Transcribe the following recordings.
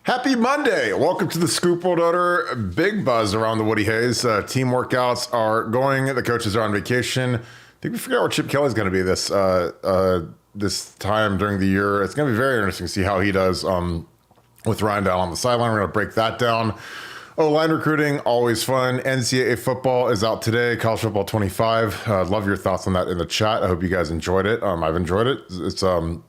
Happy Monday. Welcome to the Scoop World Order. Big buzz around the Woody Hayes. Team workouts are going. The coaches are on vacation. I think we forgot where Chip Kelly's going to be this time during the year. It's going to be very interesting to see how he does with Ryan down on the sideline. We're going to break that down. O-line recruiting, always fun. NCAA football is out today. College football 25. Love your thoughts on that in the chat. I hope you guys enjoyed it. I've enjoyed it. It's a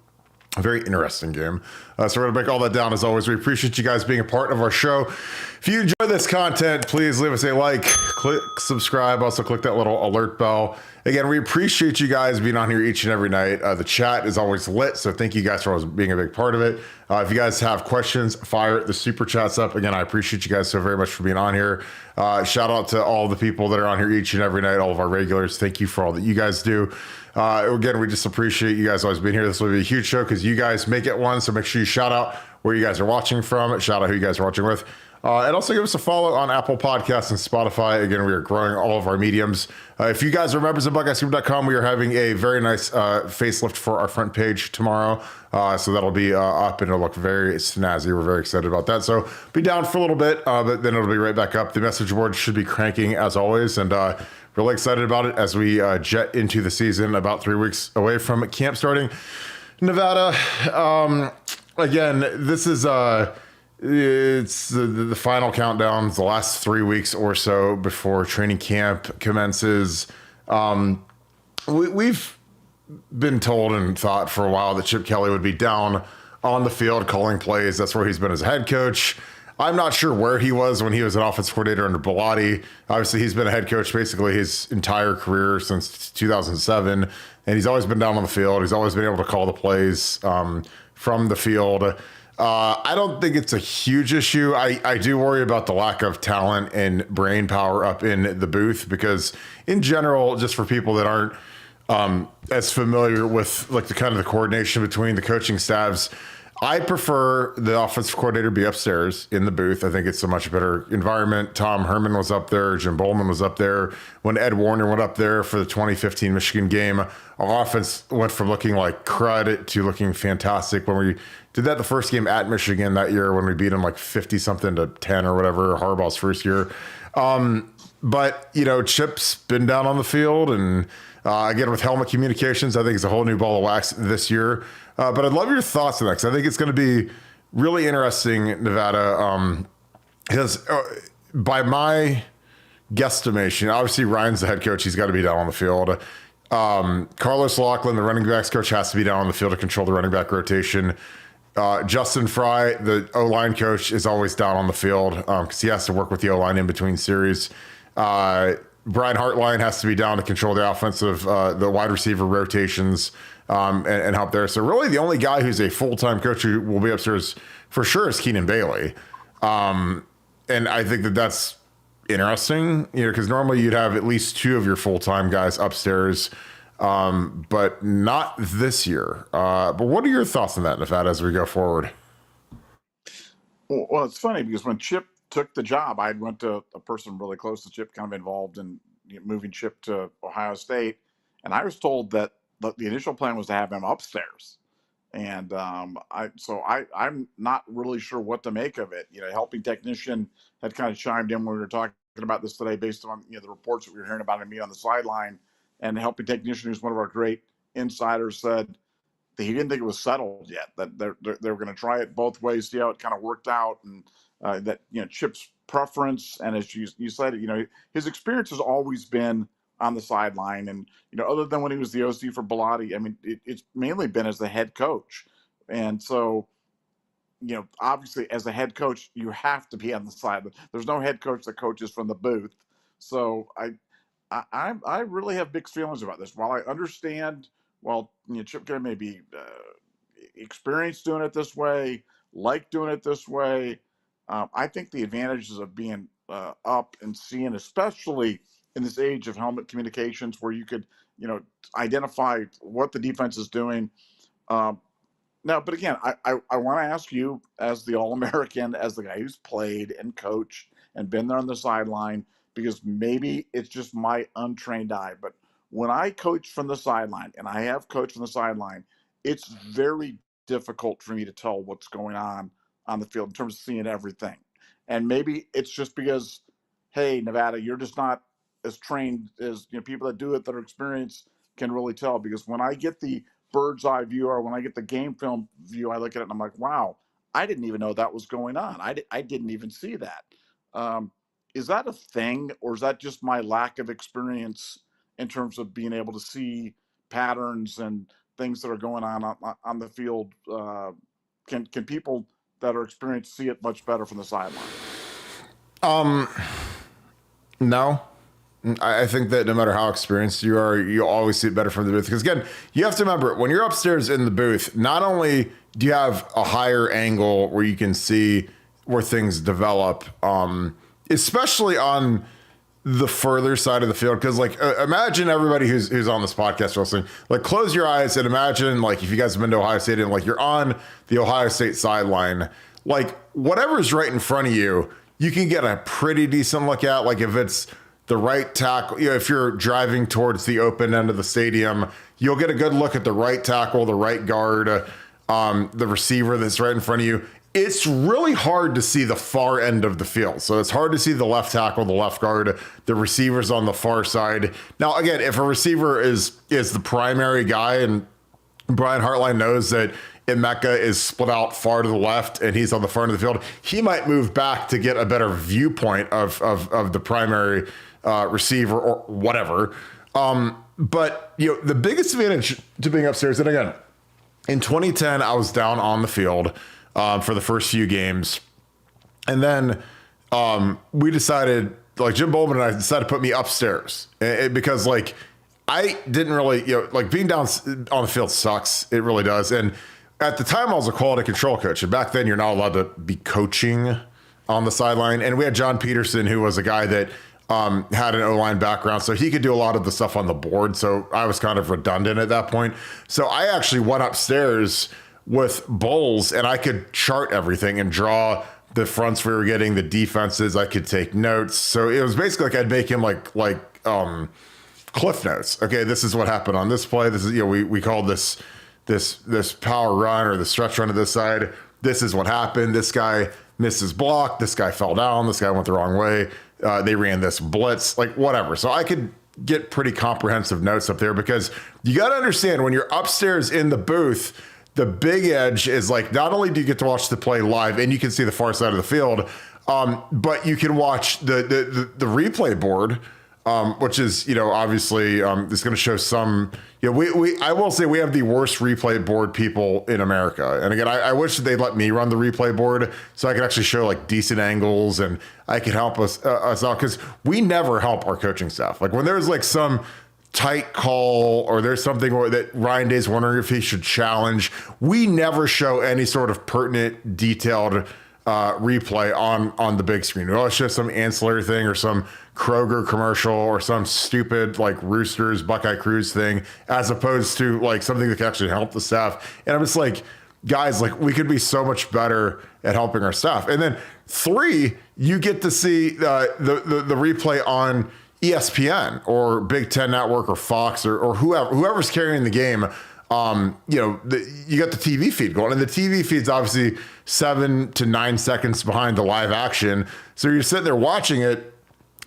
very interesting game. So we're going to break all that down as always. We appreciate you guys being a part of our show. If you enjoy this content, please leave us a like, click subscribe, also click that little alert bell. Again, we appreciate you guys being on here each and every night. The chat is always lit, so thank you guys for always being a big part of it. If you guys have questions, fire the super chats up. Again, I appreciate you guys so very much for being on here. Shout out to all the people that are on here each and every night, all of our regulars. Thank you for all that you guys do. Again, we just appreciate you guys always being here. This will be a huge show because you guys make it one, so make sure you shout out where you guys are watching from, shout out who you guys are watching with, and also give us a follow on Apple Podcasts and Spotify. Again, we are growing all of our mediums. If you guys are members of BuckeyeScoop.com, we are having a very nice facelift for our front page tomorrow, so that'll be up and it'll look very snazzy. We're very excited about that, so be down for a little bit, but then it'll be right back up. The message board should be cranking as always, and really excited about it as we jet into the season, about 3 weeks away from camp starting. Nevada, again, this is it's the final countdown, the last 3 weeks or so before training camp commences. We've been told and thought for a while that Chip Kelly would be down on the field calling plays. That's where he's been as a head coach. I'm not sure where he was when he was an offensive coordinator under Bellotti. Obviously, he's been a head coach basically his entire career since 2007, and he's always been down on the field. He's always been able to call the plays from the field. I don't think it's a huge issue. I do worry about the lack of talent and brain power up in the booth because, in general, just for people that aren't as familiar with like the kind of the coordination between the coaching staffs, I prefer the offensive coordinator be upstairs in the booth. I think it's a much better environment. Tom Herman was up there. Jim Bowman was up there. When Ed Warner went up there for the 2015 Michigan game, our offense went from looking like crud to looking fantastic. When we did that the first game at Michigan that year, when we beat them like 50-something to 10 or whatever, Harbaugh's first year. But, you know, Chip's been down on the field. And again, with helmet communications, I think it's a whole new ball of wax this year. But I'd love your thoughts on that because I think it's going to be really interesting, Nevada, because by my guesstimation, obviously Ryan's the head coach. He's got to be down on the field. Carlos Loughlin, the running backs coach, has to be down on the field to control the running back rotation. Justin Fry, the O-line coach, is always down on the field because he has to work with the O-line in between series. Brian Hartline has to be down to control the offensive, the wide receiver rotations and help there. So really the only guy who's a full-time coach who will be upstairs for sure is Keenan Bailey. And I think that that's interesting, you know, because normally you'd have at least two of your full-time guys upstairs, but not this year. But what are your thoughts on that, Nevada, as we go forward? Well, it's funny because when Chip took the job, I went to a person really close to Chip, kind of involved in moving Chip to Ohio State, and I was told that the initial plan was to have him upstairs, and I'm not really sure what to make of it. You know, helping technician had kind of chimed in when we were talking about this today, based on the reports that we were hearing about him being on the sideline, and helping technician, who's one of our great insiders, said that he didn't think it was settled yet. That they were going to try it both ways, see how it kind of worked out, and that Chip's preference, and as you said, his experience has always been on the sideline, and other than when he was the OC for Bellotti, I mean, it's mainly been as the head coach, and so obviously as a head coach you have to be on the side. There's no head coach that coaches from the booth, so I really have mixed feelings about this. While I understand, Chip Kelly may be experienced doing it this way, like doing it this way. I think the advantages of being up and seeing, especially in this age of helmet communications, where you could, identify what the defense is doing. Now, but again, I want to ask you, as the All-American, as the guy who's played and coached and been there on the sideline, because maybe it's just my untrained eye, but when I coach from the sideline, and I have coached from the sideline, it's very difficult for me to tell what's going on on the field in terms of seeing everything. And maybe it's just because, hey, Nevada, you're just not as trained as people that do it, that are experienced, can really tell. Because when I get the bird's eye view, or when I get the game film view, I look at it and I'm like, wow, I didn't even know that was going on. I didn't even see that. Is that a thing, or is that just my lack of experience in terms of being able to see patterns and things that are going on the field? Can people that are experienced see it much better from the sideline? No. I think that no matter how experienced you are, you always see it better from the booth. Because again, you have to remember, when you're upstairs in the booth, not only do you have a higher angle where you can see where things develop, especially on the further side of the field. Because like, imagine everybody who's on this podcast listening, like close your eyes and imagine, like, if you guys have been to Ohio State and like you're on the Ohio State sideline, like whatever's right in front of you, you can get a pretty decent look at. Like if it's the right tackle, if you're driving towards the open end of the stadium, you'll get a good look at the right tackle, the right guard, the receiver that's right in front of you. It's really hard to see the far end of the field. So it's hard to see the left tackle, the left guard, the receivers on the far side. Now, again, if a receiver is the primary guy, and Brian Hartline knows that Emeka is split out far to the left and he's on the front of the field, he might move back to get a better viewpoint of the primary receiver or whatever. But the biggest advantage to being upstairs, and again, in 2010, I was down on the field for the first few games. And then we decided, like Jim Bowman and I decided to put me upstairs because like I didn't really, like being down on the field sucks. It really does. And at the time I was a quality control coach, and back then you're not allowed to be coaching on the sideline. And we had John Peterson, who was a guy that had an O-line background, so he could do a lot of the stuff on the board. So I was kind of redundant at that point. So I actually went upstairs with Bowles, and I could chart everything and draw the fronts we were getting, the defenses. I could take notes. So it was basically like I'd make him like cliff notes. Okay, this is what happened on this play. This is we called this power run or the stretch run to this side. This is what happened. This guy missed his block. This guy fell down. This guy went the wrong way. They ran this blitz, like whatever. So I could get pretty comprehensive notes up there, because you got to understand, when you're upstairs in the booth, the big edge is like, not only do you get to watch the play live and you can see the far side of the field, but you can watch the replay board, which is, obviously it's going to show some, I will say we have the worst replay board people in America. And again, I wish they'd let me run the replay board so I could actually show like decent angles and I could help us out, because we never help our coaching staff. Like when there's like some tight call or there's something that Ryan Day's wondering if he should challenge, we never show any sort of pertinent, detailed replay on the big screen. We always show some ancillary thing or some Kroger commercial or some stupid like Roosters Buckeye Cruise thing, as opposed to like something that can actually help the staff. And I'm just like, guys, like we could be so much better at helping our staff. And then 3, you get to see the replay on ESPN or Big Ten Network or Fox or whoever's carrying the game. You got the TV feed going, and the TV feed's obviously 7 to 9 seconds behind the live action. So you're sitting there watching it.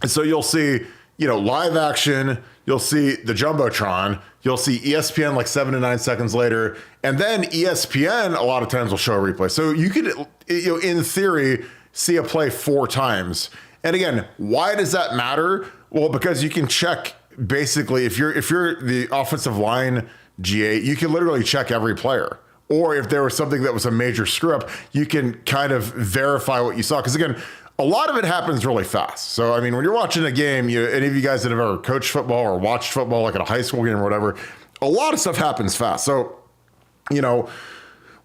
And so you'll see, live action, you'll see the Jumbotron, you'll see ESPN like 7 to 9 seconds later. And then ESPN a lot of times will show a replay. So you could, in theory, see a play 4 times. And again, why does that matter? Well, because you can check basically, if you're the offensive line GA, you can literally check every player. Or if there was something that was a major screw up, you can kind of verify what you saw. Because again, a lot of it happens really fast. So, I mean, when you're watching a game, any of you guys that have ever coached football or watched football, like at a high school game or whatever, a lot of stuff happens fast. So,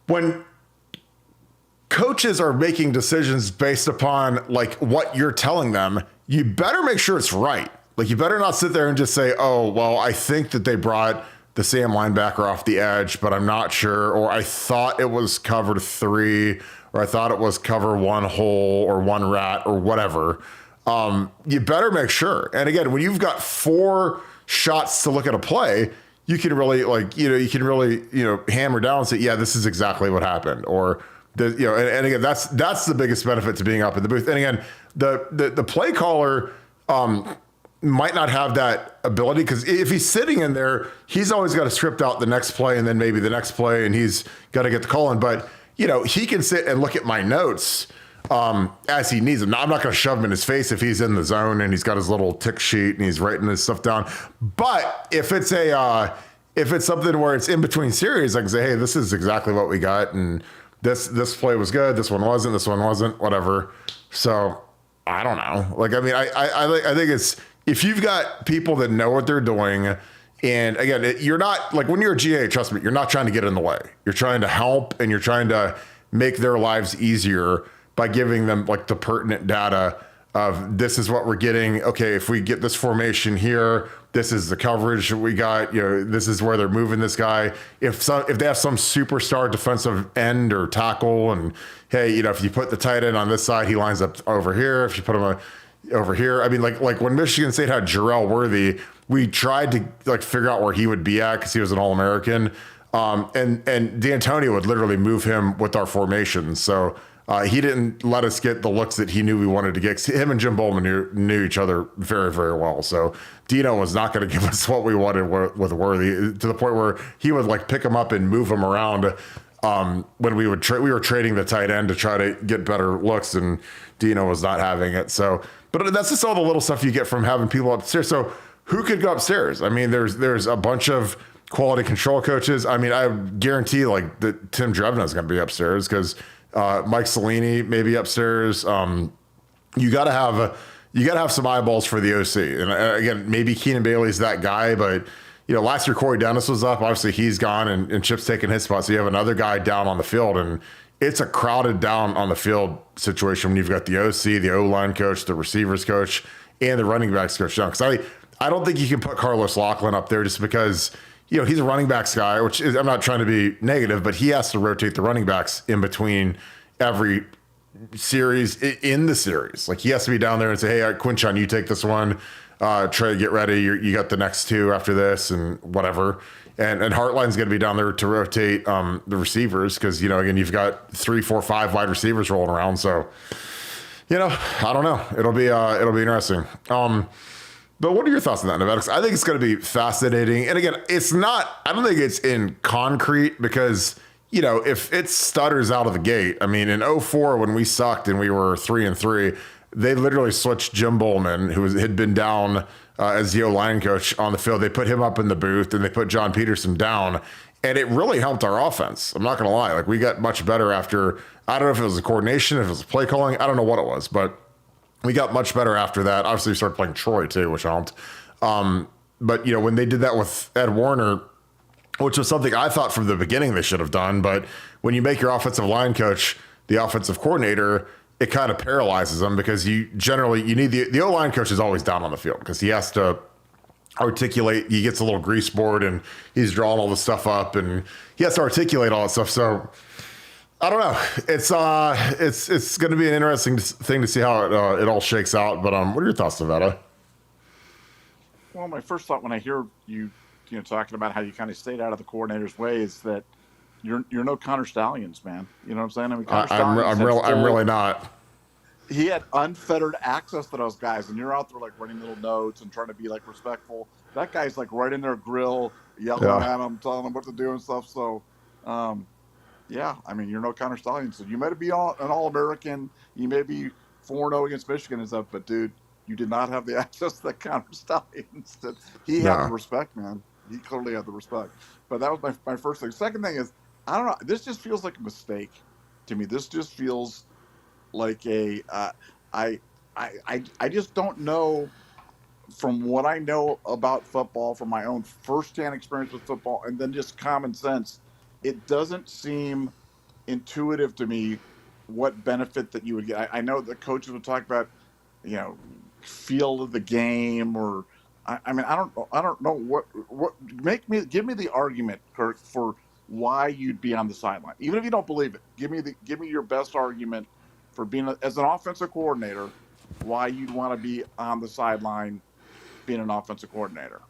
when coaches are making decisions based upon like what you're telling them, you better make sure it's right. Like you better not sit there and just say, oh, well, I think that they brought the Sam linebacker off the edge, but I'm not sure. Or I thought it was cover 3, or I thought it was cover 1 hole or 1 rat or whatever. You better make sure. And again, when you've got 4 shots to look at a play, you can really hammer down and say, yeah, this is exactly what happened. Or And again, that's the biggest benefit to being up in the booth. And again, the play caller might not have that ability, because if he's sitting in there, he's always got to script out the next play and then maybe the next play, and he's got to get the call in. But he can sit and look at my notes as he needs them. Now, I'm not going to shove him in his face if he's in the zone and he's got his little tick sheet and he's writing his stuff down. But if it's something where it's in between series, I can say, hey, this is exactly what we got, and this play was good, this one wasn't, whatever. So I don't know. Like, I mean, I think it's, if you've got people that know what they're doing, and again, you're not, like, when you're a GA, trust me, you're not trying to get in the way. You're trying to help, and you're trying to make their lives easier by giving them, like, the pertinent data of, this is what we're getting. Okay, if we get this formation here, this is the coverage we got. This is where they're moving this guy. If they have some superstar defensive end or tackle, and hey, if you put the tight end on this side, he lines up over here. If you put him over here, I mean, like when Michigan State had Jarrell Worthy, we tried to figure out where he would be at, because he was an All-American, and D'Antonio would literally move him with our formations. So he didn't let us get the looks that he knew we wanted to get. Him and Jim Bowman knew each other very, very well. So Dino was not going to give us what we wanted with Worthy, to the point where he would pick him up and move him around when we were trading the tight end to try to get better looks, and Dino was not having it. So, but that's just all the little stuff you get from having people upstairs. So who could go upstairs? I mean, there's a bunch of quality control coaches. I mean, I guarantee that Tim Drevna is going to be upstairs, because Mike Cellini may be upstairs. You got to have some eyeballs for the OC. And again, maybe Keenan Bailey's that guy, but last year Corey Dennis was up. Obviously he's gone, and Chip's taking his spot. So you have another guy down on the field, and it's a crowded down on the field situation when you've got the OC, the O-line coach, the receivers coach, and the running backs coach down. Because I don't think you can put Carlos Loughlin up there, just because he's a running backs guy, which is, I'm not trying to be negative, but he has to rotate the running backs in between every series in the series. Like, he has to be down there and say, hey, Quinchon, you take this one, Trey, get ready. You got the next two after this, and whatever. And Hartline's going to be down there to rotate the receivers, because, again, you've got 3, 4, 5 wide receivers rolling around. So, I don't know. It'll be interesting. But what are your thoughts on that, Nevada? I think it's going to be fascinating. And again, I don't think it's in concrete, because, if it stutters out of the gate, I mean, in 2004, when we sucked and we were 3-3, they literally switched Jim Bowman, who had been down as the O-line coach, on the field. They put him up in the booth, and they put John Peterson down, and it really helped our offense. I'm not going to lie. We got much better after. I don't know if it was the coordination, if it was the play calling. I don't know what it was, but we got much better after that. Obviously, we started playing Troy too, which helped. But when they did that with Ed Warner, which was something I thought from the beginning they should have done, but when you make your offensive line coach the offensive coordinator, it kind of paralyzes them, because you need the O-line coach is always down on the field, because he has to articulate. He gets a little grease board, and he's drawing all the stuff up, and he has to articulate all that stuff. So I don't know. It's going to be an interesting thing to see how it all shakes out. But what are your thoughts, Nevada? Well, my first thought when I hear you talking about how you kind of stayed out of the coordinator's way is that you're no Connor Stallions, man. You know what I'm saying? I mean, I'm really not. He had unfettered access to those guys, and you're out there writing little notes and trying to be respectful. That guy's right in their grill, yelling at them, telling them what to do and stuff. So, yeah, I mean, you're no Connor Stallions. So you may be an All-American, you may be 4-0 against Michigan and stuff, but dude, you did not have the access to that Connor Stallions. He had the respect, man. He clearly had the respect. But that was my first thing. Second thing is, I don't know. This just feels like a mistake to me. This just feels like I just don't know, from what I know about football, from my own firsthand experience with football, and then just common sense, it doesn't seem intuitive to me what benefit that you would get. I know the coaches would talk about, feel of the game, or I mean, I don't know what give me the argument, Kirk, for why you'd be on the sideline, even if you don't believe it. Give me your best argument for being as an offensive coordinator, why you'd want to be on the sideline being an offensive coordinator.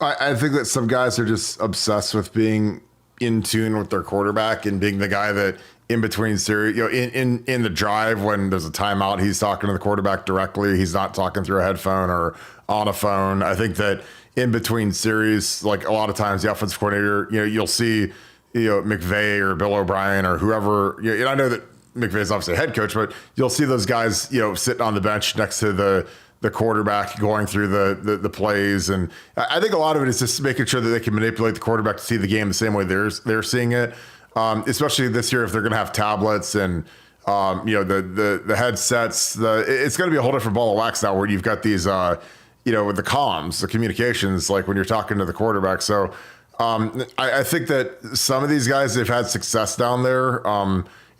I think that some guys are just obsessed with being in tune with their quarterback and being the guy that in between series, in the drive when there's a timeout, he's talking to the quarterback directly. He's not talking through a headphone or on a phone. I think that in between series, like a lot of times the offensive coordinator, you'll see, McVay or Bill O'Brien or whoever, and I know that McVay is obviously a head coach, but you'll see those guys, sitting on the bench next to the quarterback going through the plays. And I think a lot of it is just making sure that they can manipulate the quarterback to see the game the same way they're seeing it. Especially this year, if they're going to have tablets and, the headsets, it's going to be a whole different ball of wax now where you've got these, with the comms, the communications, like when you're talking to the quarterback. So I think that some of these guys, they've had success down there.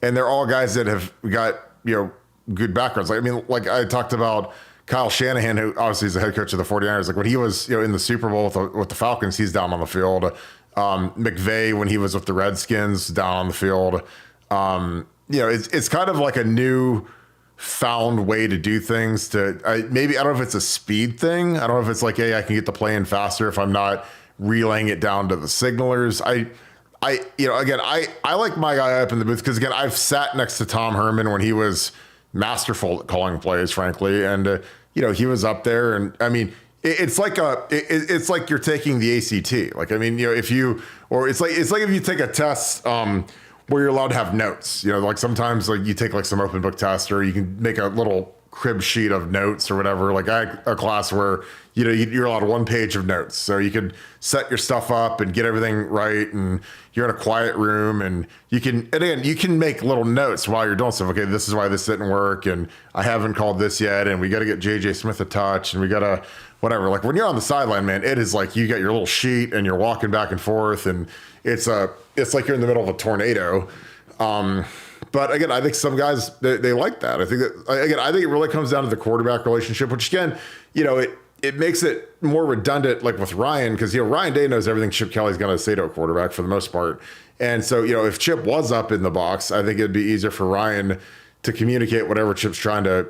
And they're all guys that have got, good backgrounds. Like I talked about Kyle Shanahan, who obviously is the head coach of the 49ers. Like when he was, in the Super Bowl with the Falcons, he's down on the field. McVay, when he was with the Redskins, down on the field. It's kind of like a new found way to do things. I don't know if it's a speed thing. I don't know if it's like, hey, I can get the play in faster if I'm not relaying it down to the signalers. I like my guy up in the booth because, again, I've sat next to Tom Herman when he was masterful at calling plays, frankly. And, he was up there. And, it's like you're taking the ACT. Like, it's like if you take a test where you're allowed to have notes, like sometimes like you take like some open book test or you can make a little crib sheet of notes or whatever. Like I had a class where, you're allowed 1 page of notes. So you could set your stuff up and get everything right. And you're in a quiet room and you can make little notes while you're doing stuff. Okay, this is why this didn't work. And I haven't called this yet. And we got to get JJ Smith a touch and we got to whatever. Like when you're on the sideline, man, it is like you got your little sheet and you're walking back and forth and it's like you're in the middle of a tornado. But again, I think some guys, they like that. I think it really comes down to the quarterback relationship, which again, it makes it more redundant, like with Ryan, because, Ryan Day knows everything Chip Kelly's going to say to a quarterback for the most part. And so, if Chip was up in the box, I think it'd be easier for Ryan to communicate whatever Chip's trying to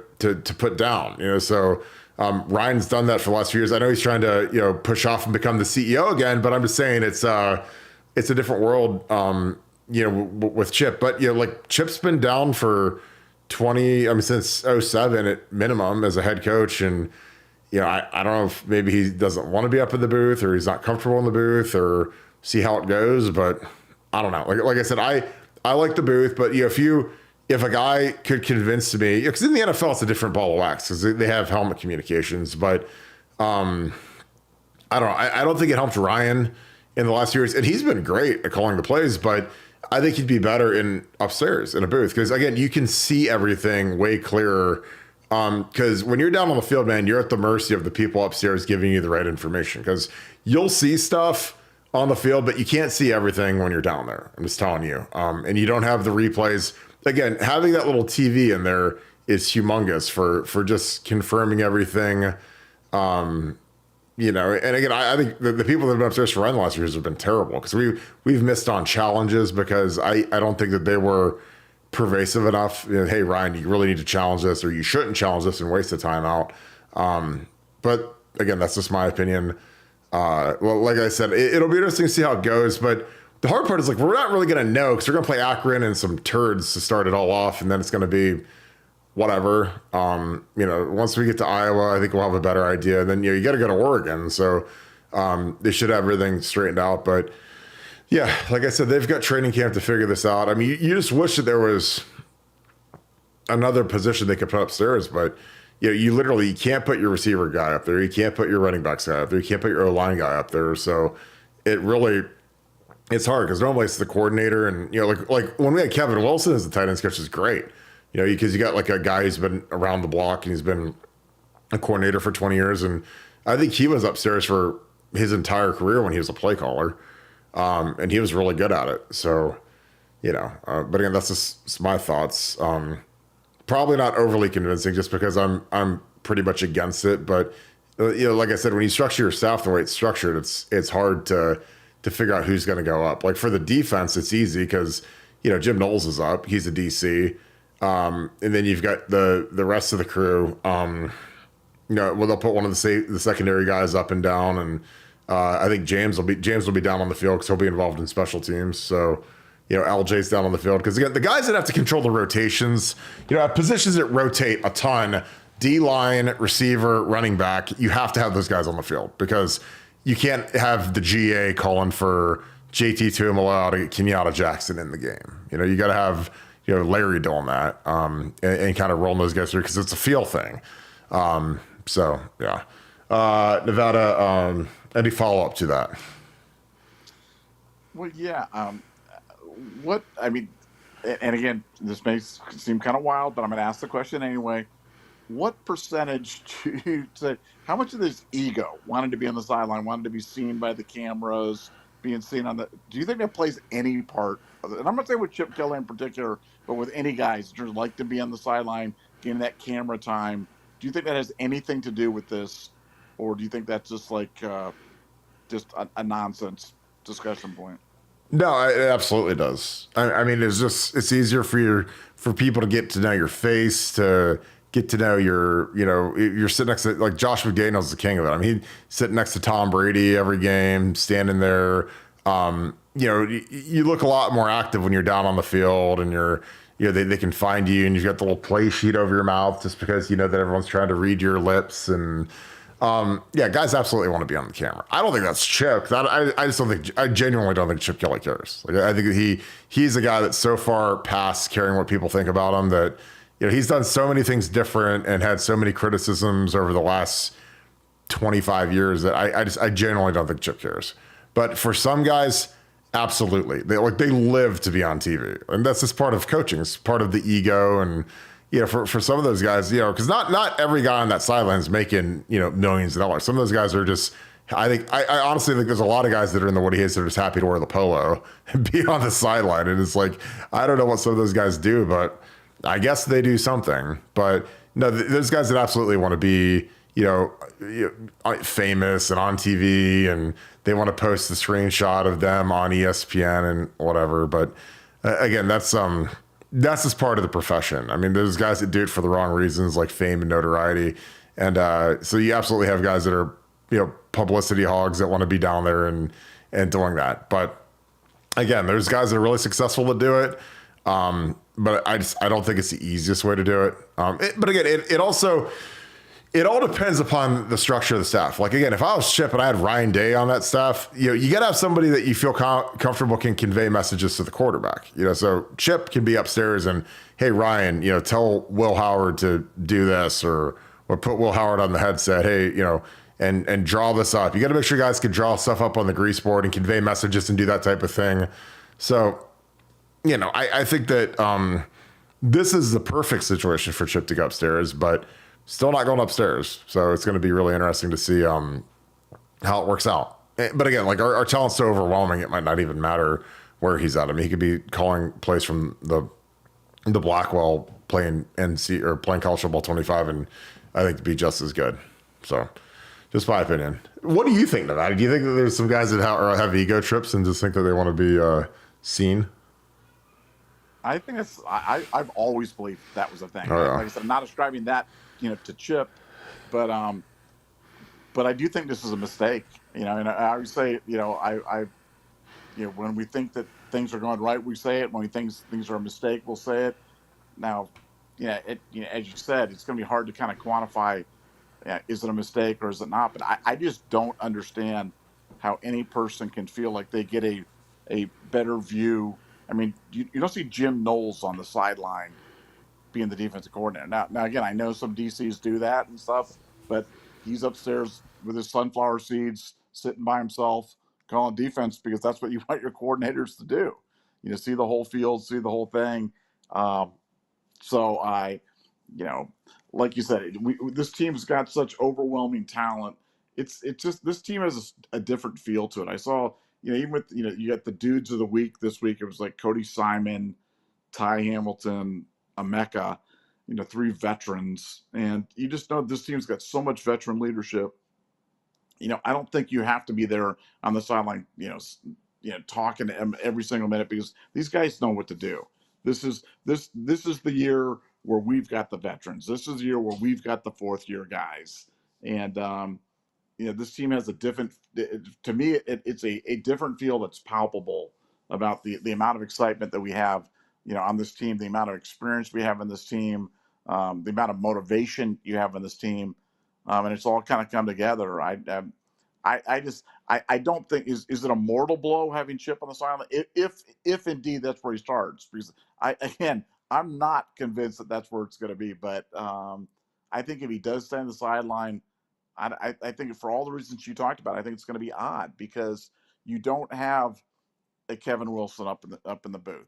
put down, So Ryan's done that for the last few years. I know he's trying to, push off and become the CEO again, but I'm just saying it's a different world, with Chip. But, like Chip's been down for since 2007 at minimum as a head coach. And, I don't know if maybe he doesn't want to be up in the booth or he's not comfortable in the booth or see how it goes. But I don't know. Like I said, I like the booth, but if a guy could convince me, because in the NFL it's a different ball of wax because they have helmet communications. But I don't know. I don't think it helped Ryan in the last years, and he's been great at calling the plays. But I think he'd be better upstairs in a booth because again, you can see everything way clearer. Because when you're down on the field, man, you're at the mercy of the people upstairs giving you the right information. Because you'll see stuff on the field, but you can't see everything when you're down there. I'm just telling you. And you don't have the replays. Again, having that little TV in there is humongous for just confirming everything. And again, I think the people that have been upstairs for Ryan the last years have been terrible because we've missed on challenges because I don't think that they were pervasive enough. Hey, Ryan, you really need to challenge this, or you shouldn't challenge this and waste the time out. But again, that's just my opinion. Well, like I said, it'll be interesting to see how it goes. But the hard part is like we're not really going to know because we're going to play Akron and some turds to start it all off, and then it's going to be whatever. Once we get to Iowa, I think we'll have a better idea. And then you got to go to Oregon, so they should have everything straightened out. But yeah, like I said, they've got training camp to figure this out. You just wish that there was another position they could put upstairs, but you literally can't put your receiver guy up there. You can't put your running backs guy up there. You can't put your O-line guy up there. So it's hard because normally it's the coordinator. And, like when we had Kevin Wilson as the tight end coach is great, because you got like a guy who's been around the block and he's been a coordinator for 20 years. And I think he was upstairs for his entire career when he was a play caller. And he was really good at it. So, but again, that's just my thoughts. Probably not overly convincing just because I'm pretty much against it. But, like I said, when you structure your staff the way it's structured, it's hard to figure out who's going to go up. Like for the defense, it's easy because, Jim Knowles is up. He's a DC. And then you've got the rest of the crew. They'll put one of the secondary guys up and down and, I think James will be down on the field because he'll be involved in special teams. So, LJ's down on the field because again, the guys that have to control the rotations, at positions that rotate a ton, D line, receiver, running back, you have to have those guys on the field because you can't have the GA calling for JT Tuimoloau, Kenyatta Jackson in the game. You got to have Larry doing that and kind of rolling those guys through because it's a feel thing. So yeah, Nevada. Any follow up to that? Well, yeah. What I mean, and again, this may seem kind of wild, but I'm going to ask the question anyway. What percentage do you say? How much of this ego, wanting to be on the sideline, wanting to be seen by the cameras, being seen on the? Do you think that plays any part of it? And I'm not saying with Chip Kelly in particular, but with any guys who like to be on the sideline, getting that camera time. Do you think that has anything to do with this, or do you think that's just like just a nonsense discussion point? No, it absolutely does. I mean, it's easier for people to get to know your face, to get to know you're sitting next to like Josh McDaniels, the king of it. I mean, he's sitting next to Tom Brady every game, standing there. You look a lot more active when you're down on the field and they can find you and you've got the little play sheet over your mouth just because that everyone's trying to read your lips and. Guys absolutely want to be on the camera. I don't think that's Chip. I genuinely don't think Chip Kelly cares. Like, I think he's a guy that's so far past caring what people think about him that, he's done so many things different and had so many criticisms over the last 25 years that I genuinely don't think Chip cares. But for some guys, absolutely. They live to be on TV. And that's just part of coaching. It's part of the ego and, for some of those guys, because not every guy on that sideline is making, millions of dollars. Some of those guys are just, I honestly think there's a lot of guys that are in the Woody Hayes that are just happy to wear the polo and be on the sideline. And it's like, I don't know what some of those guys do, but I guess they do something. But no, there's guys that absolutely want to be, famous and on TV and they want to post the screenshot of them on ESPN and whatever. But again, that's just part of the profession. I mean, there's guys that do it for the wrong reasons, like fame and notoriety. And so you absolutely have guys that are, publicity hogs that want to be down there and doing that. But again, there's guys that are really successful to do it. But I don't think it's the easiest way to do it. But again, it all depends upon the structure of the staff. Like, again, if I was Chip and I had Ryan Day on that staff, you got to have somebody that you feel comfortable can convey messages to the quarterback. So Chip can be upstairs and, hey, Ryan, tell Will Howard to do this or put Will Howard on the headset, hey, and draw this up. You got to make sure guys can draw stuff up on the grease board and convey messages and do that type of thing. So, I think that this is the perfect situation for Chip to go upstairs, but still not going upstairs. So it's going to be really interesting to see how it works out. But again, like our talent's so overwhelming, it might not even matter where he's at. I mean, he could be calling plays from the Blackwell playing NC or playing college football 25, and I think to be just as good. So just my opinion. What do you think of that? Do you think that there's some guys that have ego trips and just think that they want to be seen? I think I've always believed that was a thing. Oh, yeah. Like I said, I'm not ascribing that to Chip, but I do think this is a mistake. And I always say, when we think that things are going right, we say it. When we think things are a mistake, we'll say it. Now, as you said, it's going to be hard to kind of quantify. Is it a mistake or is it not? But I just don't understand how any person can feel like they get a better view. I mean, you don't see Jim Knowles on the sideline being the defensive coordinator. Now again, I know some DCs do that and stuff, but he's upstairs with his sunflower seeds, sitting by himself, calling defense because that's what you want your coordinators to do. See the whole field, see the whole thing. So like you said, this team's got such overwhelming talent. It's just this team has a different feel to it. I saw, even with you got the dudes of the week this week. It was like Cody Simon, Ty Hamilton, Emeka, 3 veterans, and you just know this team's got so much veteran leadership. I don't think you have to be there on the sideline, talking to them every single minute because these guys know what to do. This is the year where we've got the veterans. This is the year where we've got the 4th year guys, and this team has a different, to me, it's a different feel that's palpable about the amount of excitement that we have, on this team, the amount of experience we have in this team, the amount of motivation you have in this team. And it's all kind of come together. I don't think, is it a mortal blow having Chip on the sideline? If indeed that's where he starts, because I'm not convinced that that's where it's going to be, but I think if he does stay on the sideline, I think for all the reasons you talked about, I think it's going to be odd because you don't have a Kevin Wilson up in the booth.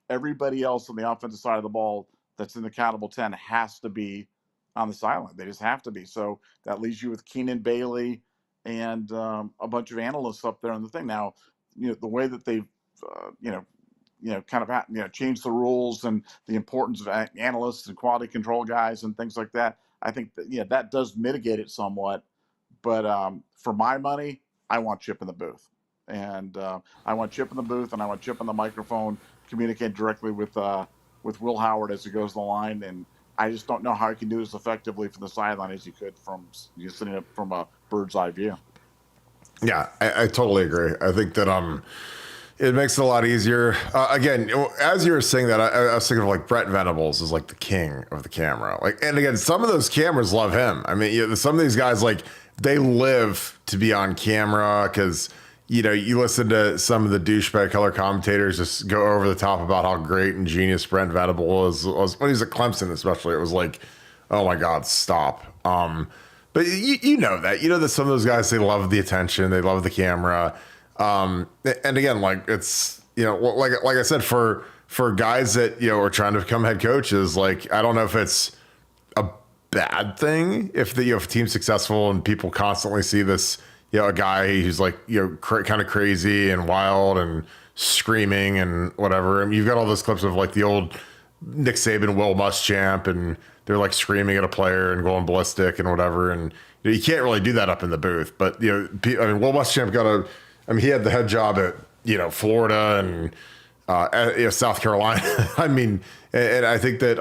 Everybody else on the offensive side of the ball that's in the countable 10 has to be on the sideline. They just have to be. So that leaves you with Keenan Bailey and a bunch of analysts up there on the thing. Now, the way that they've changed the rules and the importance of analysts and quality control guys and things like that, I think that, that does mitigate it somewhat. But for my money, I want Chip in the booth. And I want Chip in the booth, and I want Chip on the microphone, communicate directly with Will Howard as he goes to the line. And I just don't know how he can do this effectively from the sideline as he could from sitting up from a bird's eye view. Yeah, I totally agree. I think that it makes it a lot easier. Again, as you were saying that, I was thinking of like Brett Venables is like the king of the camera. And again, some of those cameras love him. I mean, some of these guys, like, they live to be on camera because, you listen to some of the douchebag color commentators just go over the top about how great and genius Brent Venables was when he was at Clemson, especially. It was like, oh my God, stop. But you know that some of those guys, they love the attention, they love the camera. And again, like it's, like I said, for guys that, are trying to become head coaches, like, I don't know if it's a bad thing if the team's successful and people constantly see this, a guy who's like, kind of crazy and wild and screaming and whatever. I mean, you've got all those clips of like the old Nick Saban, Will Muschamp, and they're like screaming at a player and going ballistic and whatever. And you can't really do that up in the booth. But, Will Muschamp he had the head job at, Florida and South Carolina. I mean, and I think that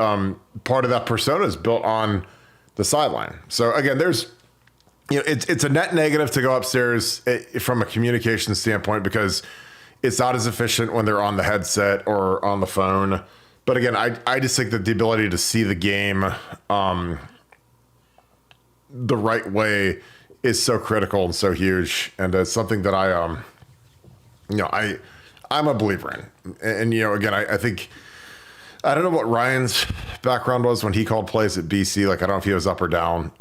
part of that persona is built on the sideline. So again, there's, it's a net negative to go upstairs from a communication standpoint because it's not as efficient when they're on the headset or on the phone. But again, I just think that the ability to see the game the right way is so critical and so huge. And it's something that I'm a believer in. And again, I think, I don't know what Ryan's background was when he called plays at BC. Like, I don't know if he was up or down.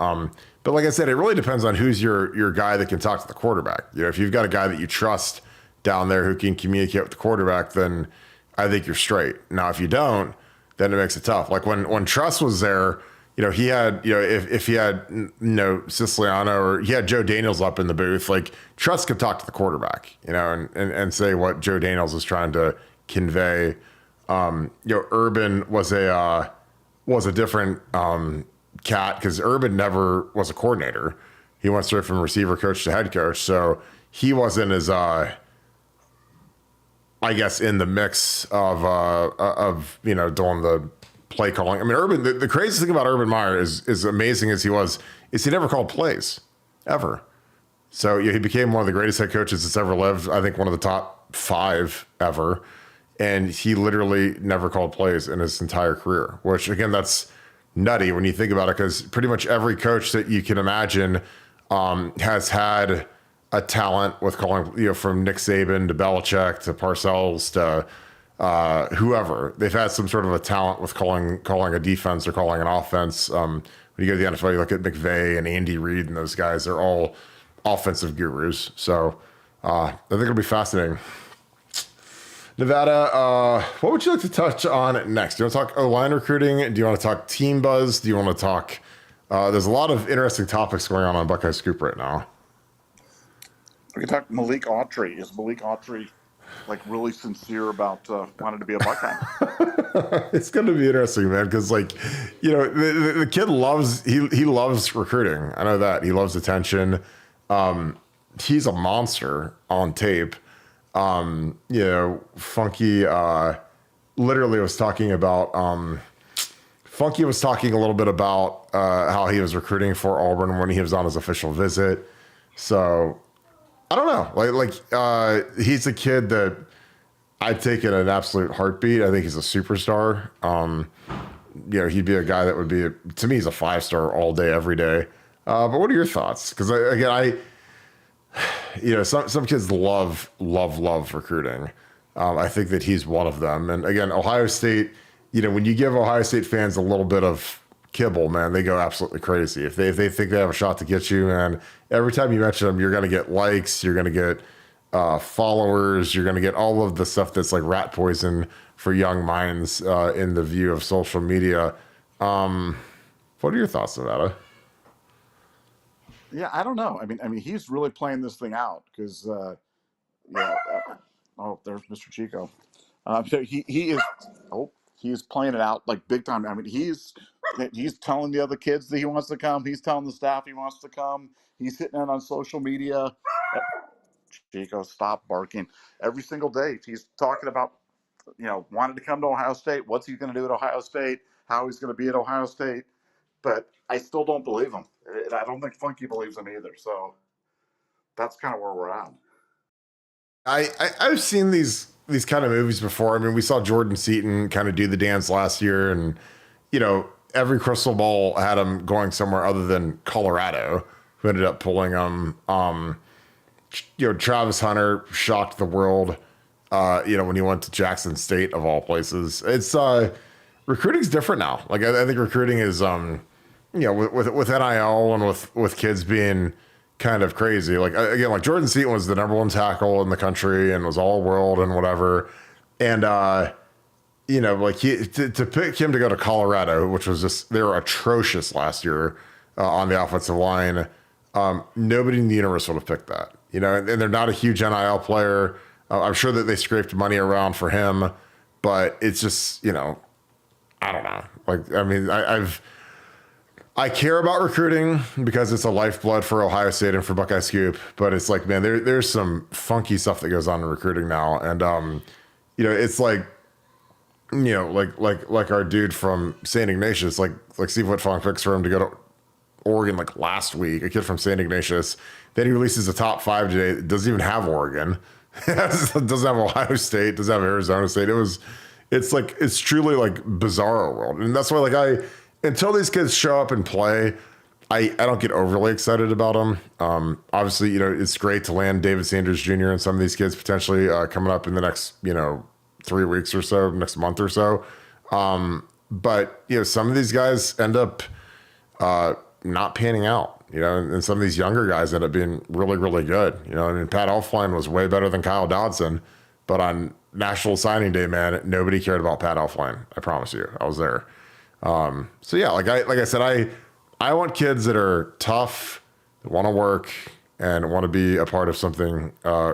But like I said, it really depends on who's your guy that can talk to the quarterback. If you've got a guy that you trust down there who can communicate with the quarterback, then I think you're straight. Now, if you don't, then it makes it tough. Like when Truss was there, he had, if he had, Siciliano or he had Joe Daniels up in the booth, like Truss could talk to the quarterback, and say what Joe Daniels is trying to convey. Urban was a different cat because Urban never was a coordinator. He went straight from receiver coach to head coach. So he wasn't as, I guess, in the mix of doing the play calling. I mean, Urban, the craziest thing about Urban Meyer is amazing as he was, is he never called plays ever. So he became one of the greatest head coaches that's ever lived. I think one of the top 5 ever. And he literally never called plays in his entire career, which again, that's nutty when you think about it, because pretty much every coach that you can imagine has had a talent with calling, from Nick Saban to Belichick to Parcells to whoever. They've had some sort of a talent with calling a defense or calling an offense. When you go to the NFL, you look at McVay and Andy Reid and those guys, they're all offensive gurus. So I think it'll be fascinating. Nevada, what would you like to touch on next? Do you want to talk O-line recruiting? Do you want to talk team buzz? Do you want to talk... there's a lot of interesting topics going on Buckeye Scoop right now. We can talk Malik Autry. Is Malik Autry like really sincere about wanting to be a Buckeye? It's going to be interesting, man, because the kid loves he loves recruiting. I know that. He loves attention. He's a monster on tape. Funky literally was talking about Funky was talking a little bit about how he was recruiting for Auburn when he was on his official visit. So I don't know. He's a kid that I'd take in an absolute heartbeat. I think he's a superstar. He'd be a guy that would be, to me, he's a 5-star all day, every day. But what are your thoughts? Because some kids love recruiting. I think that he's one of them. And again, Ohio State, when you give Ohio State fans a little bit of kibble, man, they go absolutely crazy. If they think they have a shot to get you, man, every time you mention them, you're going to get likes, you're going to get followers, you're going to get all of the stuff that's like rat poison for young minds in the view of social media. What are your thoughts on that? Yeah, I don't know. I mean, he's really playing this thing out because, yeah. Oh, there's Mr. Chico. So he is. Oh, he's playing it out like big time. I mean, he's telling the other kids that he wants to come. He's telling the staff he wants to come. He's hitting out on social media. Chico, stop barking. Every single day, he's talking about, wanted to come to Ohio State. What's he going to do at Ohio State? How he's going to be at Ohio State? But I still don't believe him. And I don't think Funky believes him either. So that's kind of where we're at. I've seen these kind of movies before. I mean, we saw Jordan Seaton kind of do the dance last year, and every crystal ball had him going somewhere other than Colorado, who ended up pulling him. Travis Hunter shocked the world. When he went to Jackson State of all places. It's recruiting's different now. Like I think recruiting is with NIL and with kids being kind of crazy. Like again, like Jordan Seaton was the number 1 tackle in the country and was all world and whatever. And like to pick him to go to Colorado, which was just, they were atrocious last year on the offensive line. Nobody in the universe would have picked that. And they're not a huge NIL player. I'm sure that they scraped money around for him, but it's just, I don't know. Like, I mean, I care about recruiting because it's a lifeblood for Ohio State and for Buckeye Scoop, but it's like, man, there's some funky stuff that goes on in recruiting now. And, it's like, like our dude from St. Ignatius, like Steve Whitfong picks for him to go to Oregon like last week, a kid from St. Ignatius. Then he releases a top 5 today. It doesn't even have Oregon. Doesn't have Ohio State, doesn't have Arizona State. It's truly like bizarro world. And that's why until these kids show up and play, I don't get overly excited about them. Obviously, it's great to land David Sanders Jr. and some of these kids potentially coming up in the next, 3 weeks or so, next month or so. But some of these guys end up not panning out. And some of these younger guys end up being really, really good. Pat Elflein was way better than Kyle Dodson, but on National Signing Day, man, nobody cared about Pat Elflein. I promise you, I was there. So yeah, like I said, I want kids that are tough, that want to work, and want to be a part of something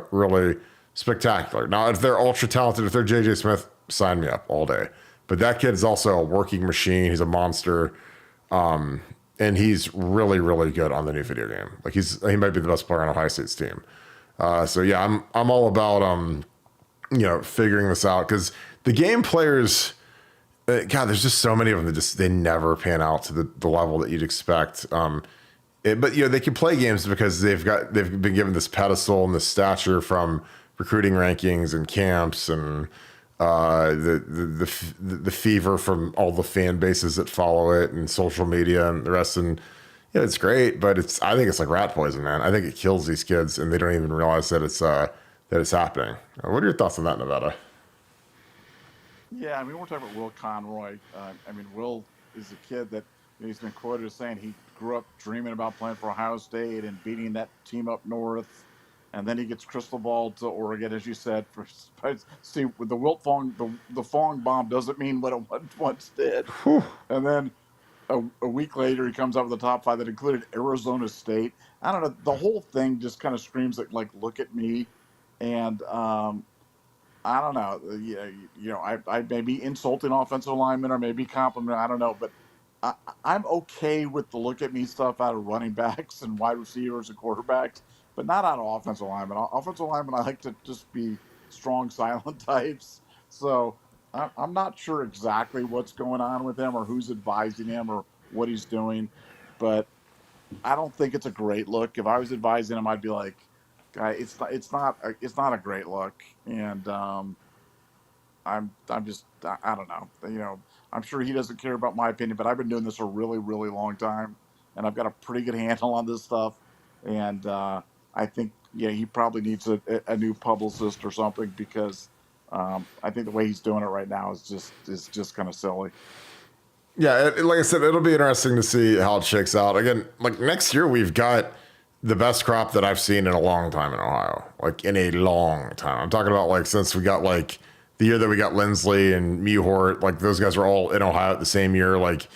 really spectacular. Now, if they're ultra talented, if they're JJ Smith, sign me up all day. But that kid is also a working machine. He's a monster. And he's really, really good on the new video game. Like he might be the best player on Ohio State's team. So yeah, I'm all about figuring this out, because the game players, God, there's just so many of them that they never pan out to the level that you'd expect. But they can play games because they've been given this pedestal and this stature from recruiting rankings and camps and the fever from all the fan bases that follow it and social media and the rest. And it's great, but I think it's like rat poison, man. I think it kills these kids and they don't even realize that it's happening. What are your thoughts on that, Nevada? Yeah, I mean, we're talking about Will Conroy. Will is a kid that he's been quoted as saying he grew up dreaming about playing for Ohio State and beating that team up north. And then he gets crystal balled to Oregon, as you said. See, with the Wilt Fong, the Fong bomb doesn't mean what it once did. Whew. And then a week later, he comes out with a top 5 that included Arizona State. I don't know. The whole thing just kind of screams like, look at me. And I don't know. I may be insulting offensive linemen or maybe complimenting. I don't know. But I'm okay with the look at me stuff out of running backs and wide receivers and quarterbacks, but not out of offensive linemen. Offensive linemen, I like to just be strong, silent types. So I'm not sure exactly what's going on with him or who's advising him or what he's doing. But I don't think it's a great look. If I was advising him, I'd be like, guy, it's not a great look. And I'm just I don't know. I'm sure he doesn't care about my opinion, but I've been doing this a really really long time, and I've got a pretty good handle on this stuff. And I think he probably needs a new publicist or something because I think the way he's doing it right now is just kind of silly. Yeah, like I said, it'll be interesting to see how it shakes out. Again, like next year, we've got the best crop that I've seen in a long time in Ohio. Like in a long time. I'm talking about like since we got like the year that we got Lindsley and Mewhort. Like those guys were all in Ohio at the same year. Like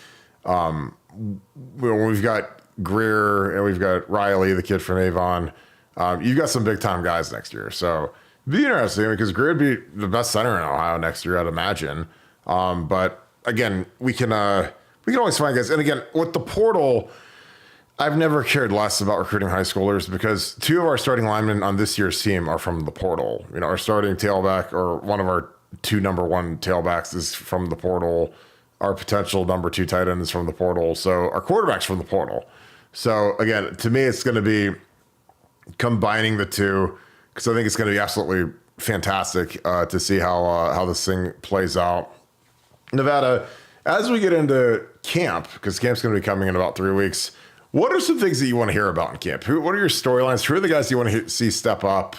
we've got Greer and we've got Riley, the kid from Avon. You've got some big time guys next year, so it'd be interesting because Greer would be the best center in Ohio next year, I'd imagine. But again, we can always find guys. And again, with the portal, I've never cared less about recruiting high schoolers because two of our starting linemen on this year's team are from the portal. You know, our starting tailback or one of our two number one tailbacks is from the portal. Our potential number two tight end is from the portal. So our quarterback's from the portal. So again, to me, it's going to be combining the two because I think it's going to be absolutely fantastic to see how this thing plays out. Nevada, as we get into camp, because camp's going to be coming in about 3 weeks, what are some things that you want to hear about in camp? What are your storylines? Who are the guys you want to see step up?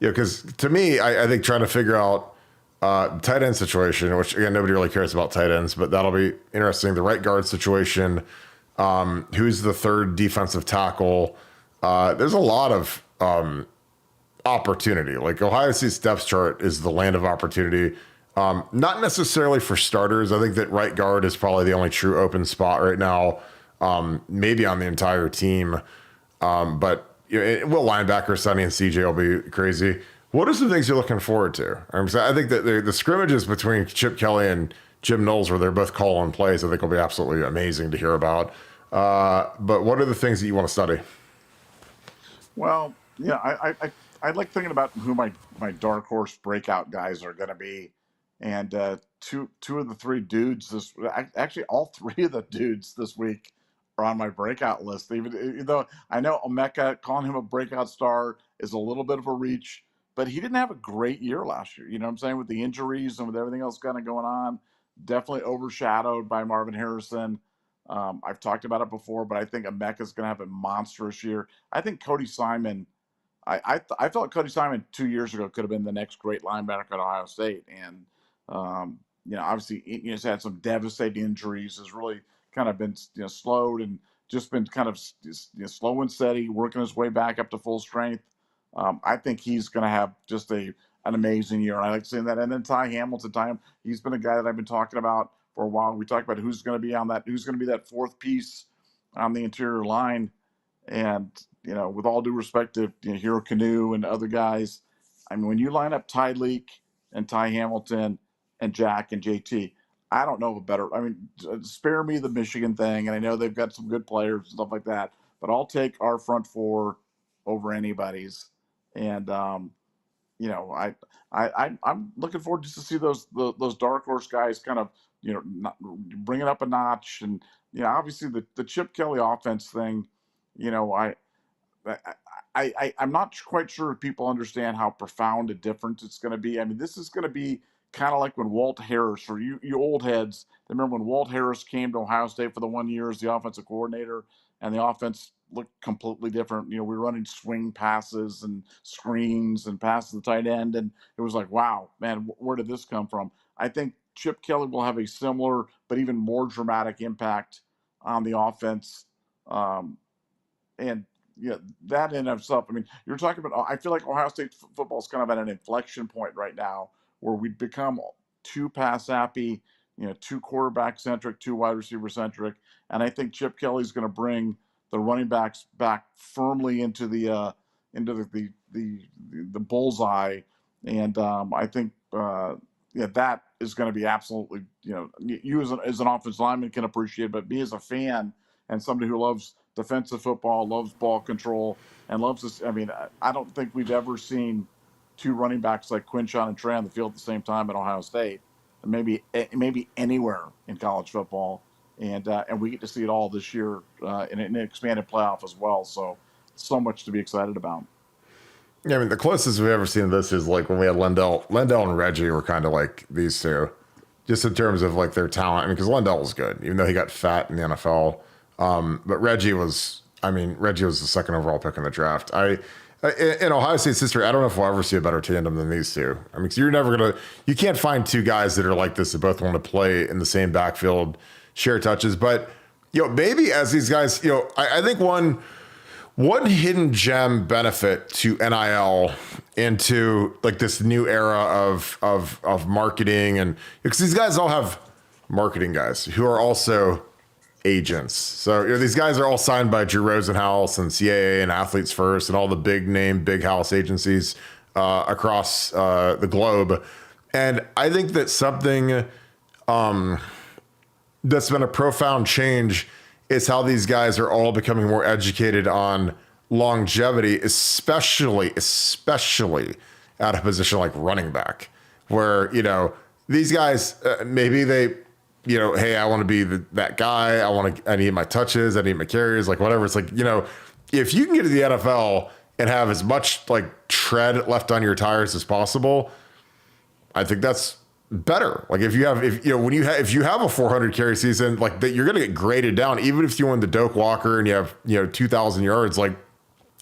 Because to me, I think trying to figure out tight end situation, which again, nobody really cares about tight ends, but that'll be interesting. The right guard situation, who's the third defensive tackle? There's a lot of opportunity. Like Ohio State's depth chart is the land of opportunity. Not necessarily for starters. I think that right guard is probably the only true open spot right now, maybe on the entire team. But will linebacker Sonny and CJ will be crazy. What are some things you're looking forward to? I think that the scrimmages between Chip Kelly and Jim Knowles, where they're both calling plays, I think will be absolutely amazing to hear about. But what are the things that you want to study? Well, yeah, I like thinking about who my dark horse breakout guys are going to be, and two of the three dudes actually all three of the dudes this week are on my breakout list. Even though I know Omeka, calling him a breakout star is a little bit of a reach, but he didn't have a great year last year. You know what I'm saying, with the injuries and with everything else kind of going on, definitely overshadowed by Marvin Harrison. I've talked about it before, but I think Omeka is going to have a monstrous year. I think Cody Simon. I felt Cody Simon 2 years ago could have been the next great linebacker at Ohio State, and obviously he's had some devastating injuries. Has really kind of been slowed and just been kind of slow and steady, working his way back up to full strength. I think he's going to have just an amazing year. I like seeing that. And then Ty Hamilton, he's been a guy that I've been talking about for a while. We talked about who's going to be that fourth piece on the interior line. And with all due respect to Hero Canoe and other guys, I mean, when you line up Ty Leak and Ty Hamilton and Jack and JT, I don't know of a better. I mean, spare me the Michigan thing, and I know they've got some good players and stuff like that, but I'll take our front four over anybody's. And I'm looking forward just to see those dark horse guys kind of bring it up a notch. And obviously the Chip Kelly offense thing, you know I I'm not quite sure if people understand how profound a difference it's going to be. I mean, this is going to be kind of like when Walt Harris, for you old heads, remember when Walt Harris came to Ohio State for the 1 year as the offensive coordinator, and the offense looked completely different. We were running swing passes and screens and passes to the tight end, and it was like, wow, man, where did this come from? I think Chip Kelly will have a similar but even more dramatic impact on the offense. And that in itself, I mean, you're talking about, I feel like Ohio State football is kind of at an inflection point right now where we've become too pass happy, too quarterback centric, too wide receiver centric. And I think Chip Kelly's going to bring the running backs back firmly into the bullseye. And I think, that is going to be absolutely, you as an offensive lineman can appreciate, but me as a fan and somebody who loves defensive football, loves ball control, and loves this. I mean, I don't think we've ever seen two running backs like Quinshon and Trey on the field at the same time at Ohio State, and maybe anywhere in college football. and we get to see it all this year in an expanded playoff as well. So much to be excited about. Yeah, I mean, the closest we've ever seen to this is like when we had Lendell and Reggie were kind of like these two, just in terms of like their talent. I mean, because Lendell was good, even though he got fat in the NFL. But Reggie was the second overall pick in the draft. In Ohio State's history, I don't know if we'll ever see a better tandem than these two. I mean, 'cause you can't find two guys that are like this that both want to play in the same backfield, share touches. But, maybe as these guys, I think one hidden gem benefit to NIL into like this new era of marketing, and because these guys all have marketing guys who are also agents. So these guys are all signed by Drew Rosenhaus and CAA and Athletes First and all the big name, big house agencies across the globe. And I think that something that's been a profound change is how these guys are all becoming more educated on longevity, especially at a position like running back, where, these guys, maybe they, hey, I want to be that guy. I need my touches. I need my carries, like whatever. It's like, if you can get to the NFL and have as much like tread left on your tires as possible, I think that's better. Like if you have a 400 carry season, like that, you're going to get graded down. Even if you win the Doak Walker and you have, 2,000 yards, like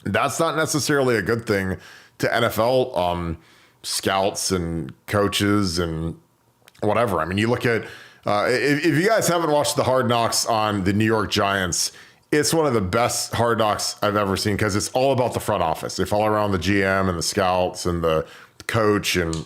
that's not necessarily a good thing to NFL scouts and coaches and whatever. I mean, you look at, if you guys haven't watched the Hard Knocks on the New York Giants, it's one of the best Hard Knocks I've ever seen because it's all about the front office. They follow around the GM and the scouts and the coach and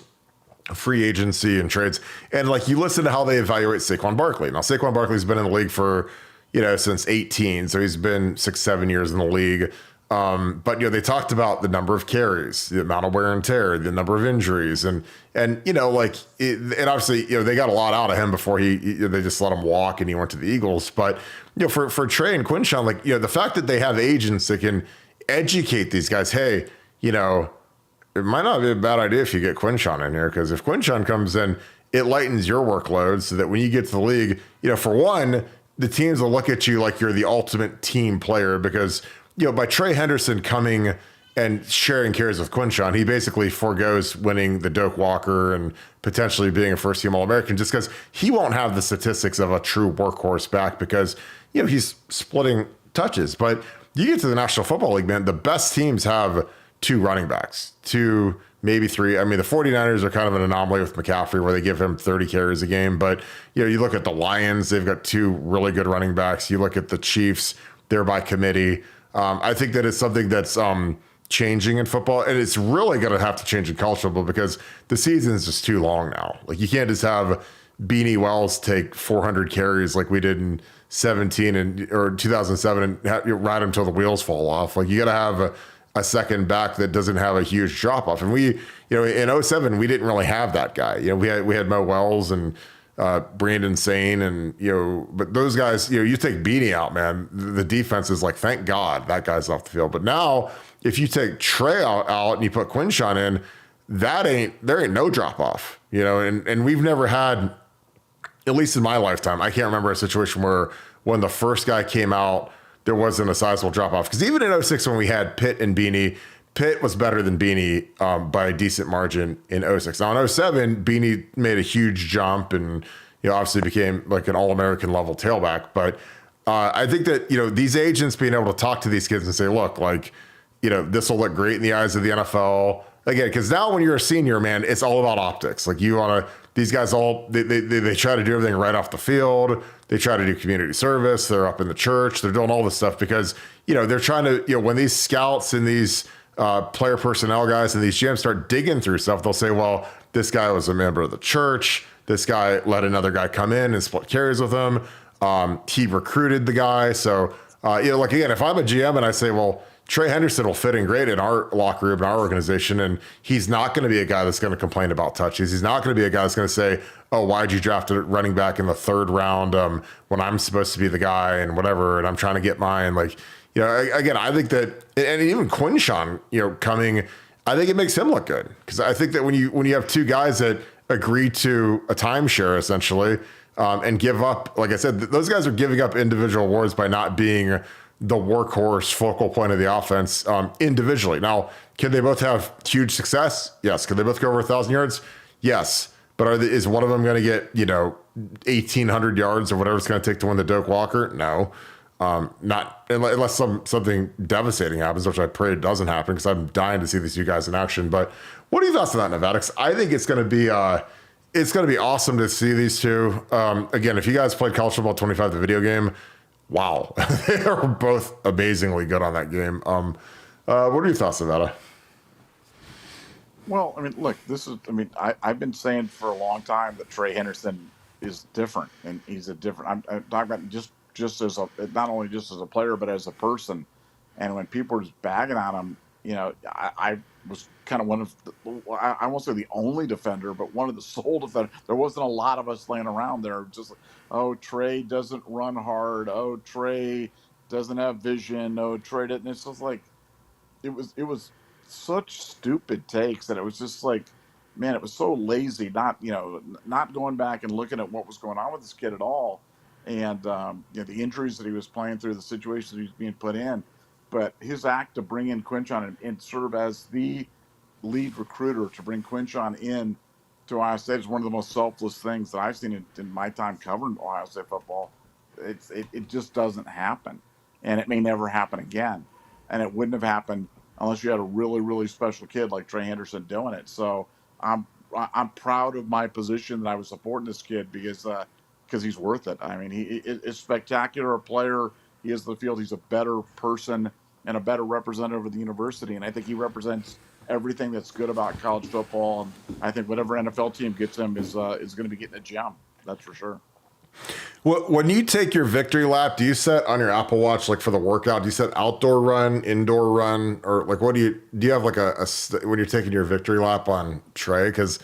free agency and trades. And like you listen to how they evaluate Saquon Barkley. Now, Saquon Barkley's been in the league for, since 18. So he's been 6-7 years in the league. But they talked about the number of carries, the amount of wear and tear, the number of injuries, and and obviously they got a lot out of him before they just let him walk and he went to the Eagles. But for Trey and Quinshon, like the fact that they have agents that can educate these guys, hey, it might not be a bad idea if you get Quinshon in here, because if Quinshon comes in, it lightens your workload so that when you get to the league, for one, the teams will look at you like you're the ultimate team player because. By Trey Henderson coming and sharing carries with Quinshon, he basically forgoes winning the Doak Walker and potentially being a first-team All-American just because he won't have the statistics of a true workhorse back because, he's splitting touches. But you get to the National Football League, man, the best teams have two running backs, two, maybe three. I mean, the 49ers are kind of an anomaly with McCaffrey where they give him 30 carries a game. But, you look at the Lions, they've got two really good running backs. You look at the Chiefs, they're by committee. I think that it's something that's changing in football, and it's really going to have to change in college football because the season is just too long now. Like you can't just have Beanie Wells take 400 carries like we did in 17 or 2007 and ride him until the wheels fall off. Like you got to have a second back that doesn't have a huge drop off. And we, in 07, we didn't really have that guy. We had Mo Wells and Brandon Sane and, but those guys, you take Beanie out, man, the defense is like, thank God that guy's off the field. But now if you take Trey out and you put Quinshon in, there ain't no drop off, and we've never had, at least in my lifetime, I can't remember a situation where when the first guy came out, there wasn't a sizable drop off. Because even in 06, when we had Pitt and Beanie, Pitt was better than Beanie by a decent margin in 06. Now in 07, Beanie made a huge jump and obviously became like an All-American level tailback. But I think that these agents being able to talk to these kids and say, look, like this will look great in the eyes of the NFL. Again, because now when you're a senior, man, it's all about optics. Like these guys they try to do everything right off the field. They try to do community service. They're up in the church. They're doing all this stuff because they're trying to when these scouts and these player personnel guys and these GMs start digging through stuff, they'll say, well, this guy was a member of the church. This guy let another guy come in and split carries with him. He recruited the guy. So, like, again, if I'm a GM and I say, well, Trey Henderson will fit in great in our locker room, in our organization, and he's not going to be a guy that's going to complain about touches. He's not going to be a guy that's going to say, oh, why'd you draft a running back in the third round when I'm supposed to be the guy and whatever, and I'm trying to get mine. Like, again, I think that, and even Quinshon, coming, I think it makes him look good because I think that when you have two guys that agree to a timeshare, essentially, and give up. Like I said, those guys are giving up individual awards by not being the workhorse focal point of the offense individually. Now, can they both have huge success? Yes. Can they both go over 1,000 yards? Yes. But is one of them going to get 1,800 yards or whatever it's going to take to win the Doak Walker? No. Not unless something devastating happens, which I pray it doesn't happen because I'm dying to see these two guys in action. But what are your thoughts on that, Nevada? I think it's going to be awesome to see these two. Again, if you guys played College Football 25, the video game, wow, they are both amazingly good on that game. What are your thoughts, Nevada? Well, I mean, look, I've been saying for a long time that Trey Henderson is different, and he's a different. I'm talking about just as not only just as a player, but as a person. And when people were just bagging on him, I was kind of one of I won't say the only defender, but one of the sole defenders. There wasn't a lot of us laying around there, just like, oh, Trey doesn't run hard. Oh, Trey doesn't have vision. Oh, Trey didn't. It's just like it was such stupid takes that it was just like, man, it was so lazy, not going back and looking at what was going on with this kid at all, and the injuries that he was playing through, the situations he was being put in. But his act to bring in Quinshon and serve as the lead recruiter to bring Quinshon in to Ohio State is one of the most selfless things that I've seen in my time covering Ohio State football. It just doesn't happen, and it may never happen again, and it wouldn't have happened unless you had a really, really special kid like Trey Henderson doing it. So I'm proud of my position that I was supporting this kid because he's worth it. I mean, he is spectacular a player. He is the field. He's a better person and a better representative of the university. And I think he represents everything that's good about college football. And I think whatever NFL team gets him is going to be getting a gem. That's for sure. Well, when you take your victory lap, do you set on your Apple Watch, like for the workout, do you set outdoor run, indoor run, or like what do you have like when you're taking your victory lap on Trey? Because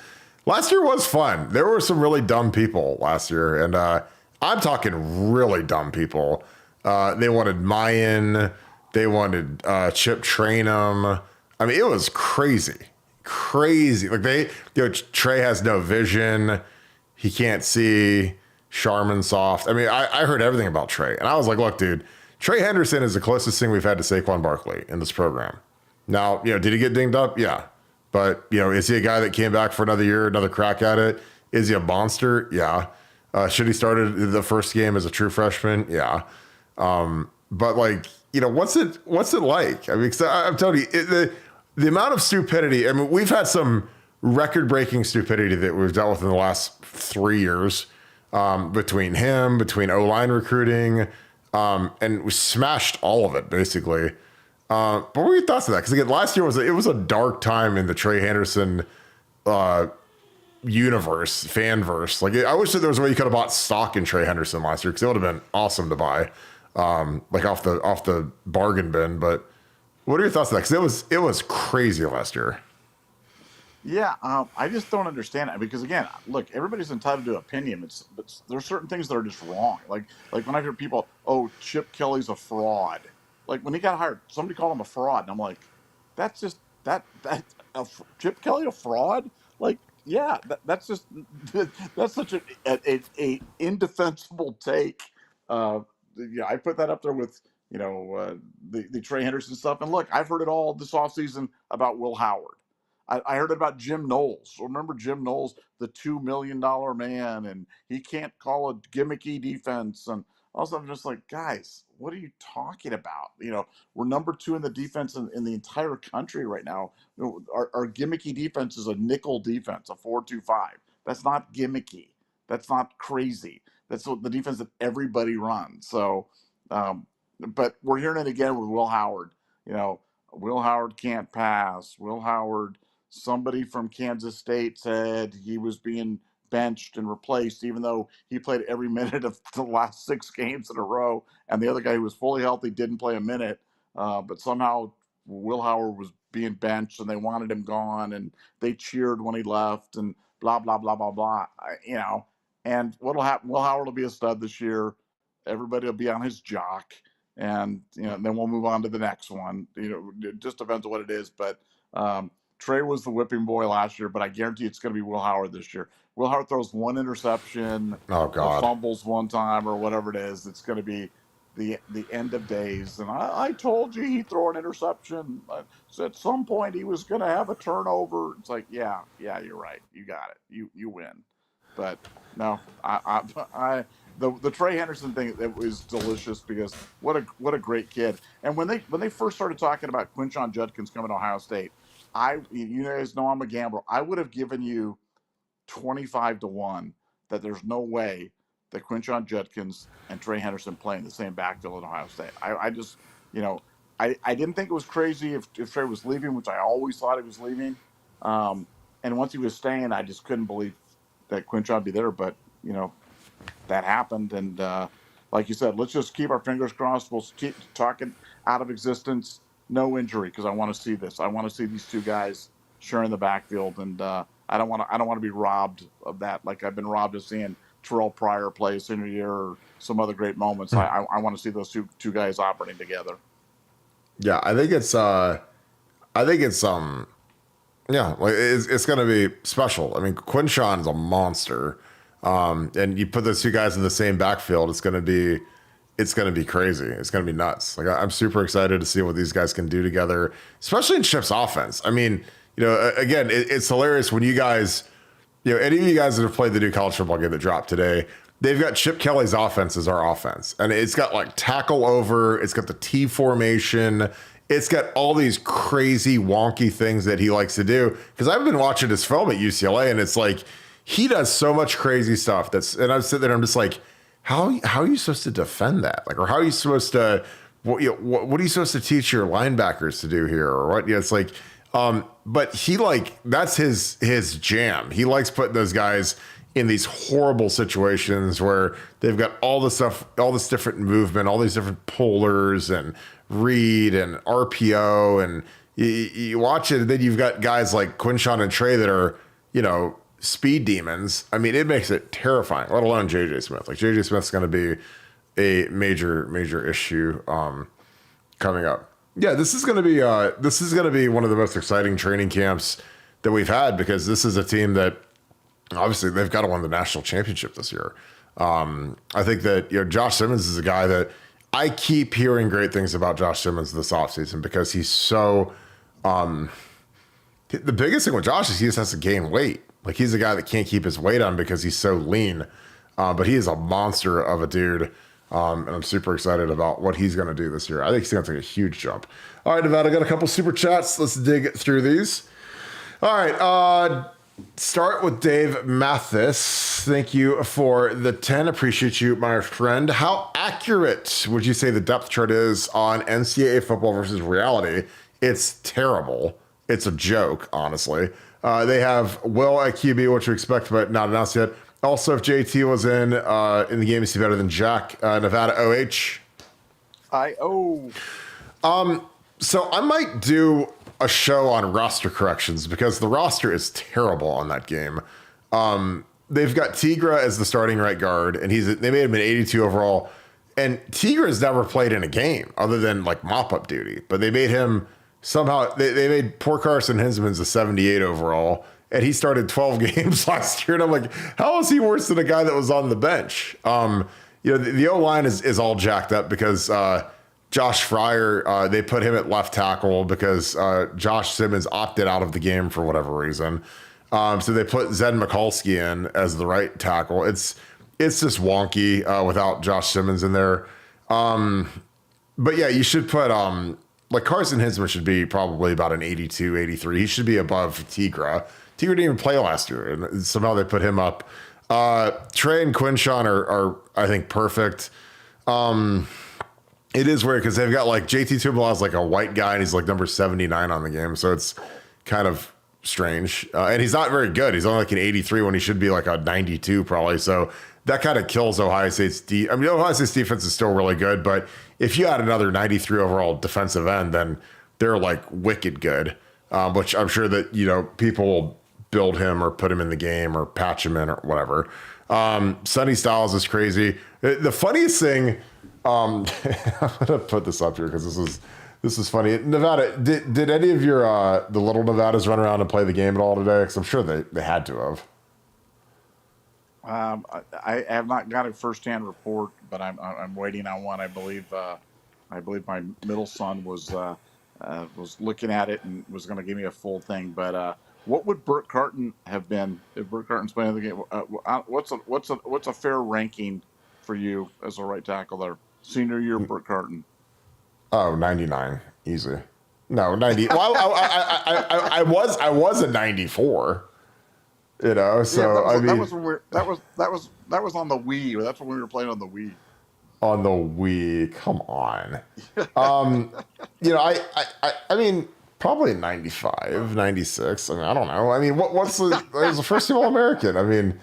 last year was fun. There were some really dumb people last year, and I'm talking really dumb people. They wanted Mayan, they wanted Chip Trainum. I mean, it was crazy. Like Trey has no vision, he can't see. Charmin soft. I mean, I heard everything about Trey, and I was like, look, dude, Trey Henderson is the closest thing we've had to Saquon Barkley in this program. Now, did he get dinged up? Yeah. But, is he a guy that came back for another year, another crack at it? Is he a monster? Yeah. Should he started the first game as a true freshman? Yeah. But like, what's it like? I mean, 'cause I'm telling you, the amount of stupidity, I mean, we've had some record-breaking stupidity that we've dealt with in the last 3 years. Between O-line recruiting, and we smashed all of it basically. But what were your thoughts of that? Because again, last year was a dark time in the Trey Henderson universe, fanverse. Like I wish that there was a way you could have bought stock in Trey Henderson last year because it would have been awesome to buy, like off the bargain bin. But what are your thoughts on that? Because it was crazy last year. Yeah, I just don't understand it because again, look, everybody's entitled to opinion. But there's certain things that are just wrong. Like when I hear people, oh, Chip Kelly's a fraud. Like when he got hired, somebody called him a fraud, and I'm like, that's just Chip Kelly a fraud? Like, yeah, that's just that's such a indefensible take. Yeah, I put that up there with the Trey Henderson stuff. And look, I've heard it all this offseason about Will Howard. I heard about Jim Knowles. Remember Jim Knowles, the $2 million man, and he can't call a gimmicky defense. And also, I'm just like, guys, what are you talking about? We're number 2 in the defense in the entire country right now. Our gimmicky defense is a nickel defense, a 4-2-5. That's not gimmicky. That's not crazy. That's the defense that everybody runs. So, but we're hearing it again with Will Howard. Will Howard can't pass. Will Howard. Somebody from Kansas State said he was being benched and replaced, even though he played every minute of the last 6 games in a row. And the other guy who was fully healthy didn't play a minute. But somehow Will Howard was being benched and they wanted him gone and they cheered when he left and blah, blah, blah, blah, blah. And what'll happen? Will Howard will be a stud this year. Everybody will be on his jock. And, then we'll move on to the next one. It just depends on what it is. But, Trey was the whipping boy last year, but I guarantee it's going to be Will Howard this year. Will Howard throws one interception, Oh, God. fumbles one time, or whatever it is. It's going to be the end of days. And I told you he'd throw an interception. So at some point he was going to have a turnover. It's like, yeah, you're right. You got it. You win. But no, the Trey Henderson thing, that was delicious, because what a great kid. And when they first started talking about Quinshon Judkins coming to Ohio State, you guys know I'm a gambler. I would have given you 25-1 that there's no way that Quinshon Judkins and Trey Henderson play in the same backfield at Ohio State. I just, I didn't think it was crazy if Trey was leaving, which I always thought he was leaving. And once he was staying, I just couldn't believe that Quinshon would be there. But, that happened. And like you said, let's just keep our fingers crossed. We'll keep talking out of existence. No injury, because I want to see this. I want to see these two guys sharing the backfield, and I don't want to be robbed of that. Like I've been robbed of seeing Terrell Pryor play senior year or some other great moments. I want to see those two guys operating together. Yeah, I think it's going to be special. I mean, Quinshon is a monster, and you put those two guys in the same backfield, it's going to be crazy. It's going to be nuts. Like I'm super excited to see what these guys can do together, especially in Chip's offense. I mean, again, it's hilarious when you guys, any of you guys that have played the new college football game that dropped today, they've got Chip Kelly's offense as our offense. And it's got like tackle over, it's got the T formation, it's got all these crazy wonky things that he likes to do. Because I've been watching his film at UCLA, and it's like he does so much crazy stuff. And I'm sitting there, I'm just like, how are you supposed to defend that? Like, or how are you supposed to, what are you supposed to teach your linebackers to do here? Or what? It's like, but he that's his jam. He likes putting those guys in these horrible situations where they've got all this stuff, all this different movement, all these different pullers and read and RPO. And you watch it, and then you've got guys like Quinshon and Trey that are, speed demons. I mean, it makes it terrifying, let alone JJ Smith. Like JJ Smith's going to be a major issue coming up. Yeah, this is going to be one of the most exciting training camps that we've had, because this is a team that obviously they've got to win the national championship this year. I think that Josh Simmons is a guy that I keep hearing great things about Josh Simmons this offseason, because he's so the biggest thing with Josh is he just has to gain weight. Like he's a guy that can't keep his weight on because he's so lean, but he is a monster of a dude. And I'm super excited about what he's going to do this year. I think he's going to take a huge jump. All right, Nevada, got a couple super chats. Let's dig through these. All right, start with Dave Mathis. Thank you for the 10. Appreciate you, my friend. How accurate would you say the depth chart is on NCAA football versus reality? It's terrible. It's a joke, honestly. They have Will at QB, which we expect, but not announced yet. Also, if JT was in the game, is he better than Jack? Nevada OH. So I might do a show on roster corrections, because the roster is terrible on that game. They've got Tigra as the starting right guard, and they made him an 82 overall. And Tigra has never played in a game other than like mop-up duty, but they made him somehow. They made poor Carson Hinsman's a 78 overall. And he started 12 games last year. And I'm like, how is he worse than a guy that was on the bench? The O-line is all jacked up because Josh Fryer, they put him at left tackle because Josh Simmons opted out of the game for whatever reason. So they put Zed Mikulski in as the right tackle. It's just wonky without Josh Simmons in there. But yeah, you should put like Carson Hinsman should be probably about an 82, 83. He should be above Tigra. Tigra didn't even play last year, and somehow they put him up. Trey and Quinshon are I think, perfect. It is weird because they've got like JT Tuimoloau is like a white guy, and he's like number 79 on the game, so it's kind of strange. And he's not very good. He's only like an 83 when he should be like a 92 probably. So that kind of kills Ohio State's Ohio State's defense is still really good, but if you had another 93 overall defensive end, then they're like wicked good. Which I'm sure that, people will build him or put him in the game or patch him in or whatever. Sonny Styles is crazy. The funniest thing, I'm going to put this up here because This is funny. Nevada, did any of your the little Nevadas run around and play the game at all today? Because I'm sure they had to have. I have not got a firsthand report, but I'm waiting on one. I believe my middle son was looking at it and was going to give me a full thing. But what would Burt Carton have been if Burt Carton's playing the game? What's a fair ranking for you as a right tackle there? Senior year, Burt Carton. Oh, 99, easy. No, 90. Well, I was a 94. You know, so yeah, that was on the Wii. That's when we were playing on the Wii. On the Wii, come on. You know, I mean, probably 95, 96. I mean, I don't know. I mean, what's the? It was the first team All-American. I mean,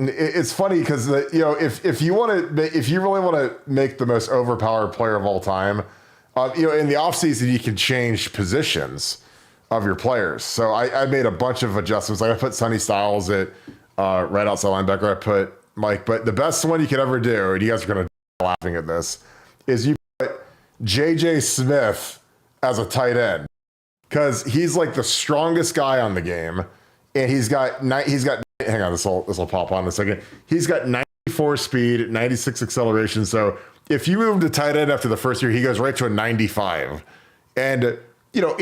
it's funny because you know, if you really want to make the most overpowered player of all time, you know, in the offseason you can change positions of your players. So I made a bunch of adjustments. Like I put Sonny Styles at right outside linebacker. I put Mike, but the best one you could ever do, and you guys are going to be laughing at this, is you put J.J. Smith as a tight end because he's like the strongest guy on the game, and he's got hang on, this will pop on in a second. He's got 94 speed, 96 acceleration. So if you move him to tight end after the first year, he goes right to a 95. And you know,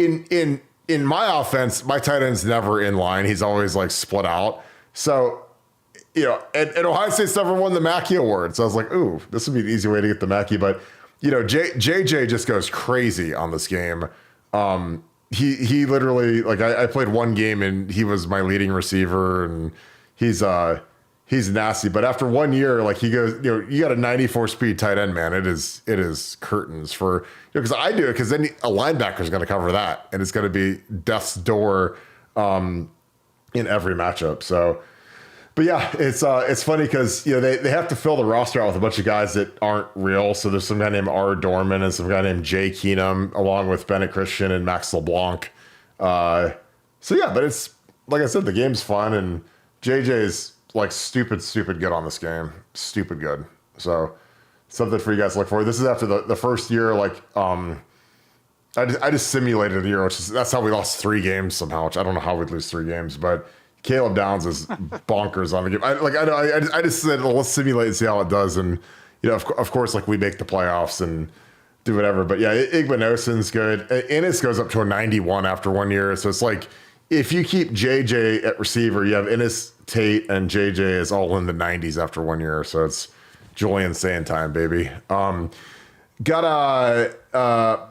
in my offense, my tight end's never in line. He's always like split out. So, you know, and Ohio State's never won the Mackey Award. So I was like, ooh, this would be an easy way to get the Mackey. But, you know, JJ just goes crazy on this game. He literally, like, I played one game and he was my leading receiver, and he's nasty. But after 1 year, like, he goes, you know, you got a 94 speed tight end, man. It is curtains for, you know, because I do it because then a linebacker is going to cover that, and it's going to be death's door in every matchup. So, but yeah, it's funny because, you know, they have to fill the roster out with a bunch of guys that aren't real. So there's some guy named R. Dorman and some guy named Jay Keenum, along with Bennett Christian and Max LeBlanc. So yeah, but it's like I said, the game's fun, and JJ's like stupid good on this game, stupid good. So something for you guys to look for. This is after the first year. Like I just simulated a year, that's how we lost 3 games somehow. Which I don't know how we'd lose 3 games, but Caleb Downs is bonkers on the game. I just said, well, let's simulate and see how it does. And, you know, of course, like we make the playoffs and do whatever. But yeah, Igbenogsen's good. Ennis goes up to a 91 after 1 year. So it's like, if you keep JJ at receiver, you have Ennis, Tate, and JJ is all in the 90s after 1 year. So it's Julian saying time, baby. Got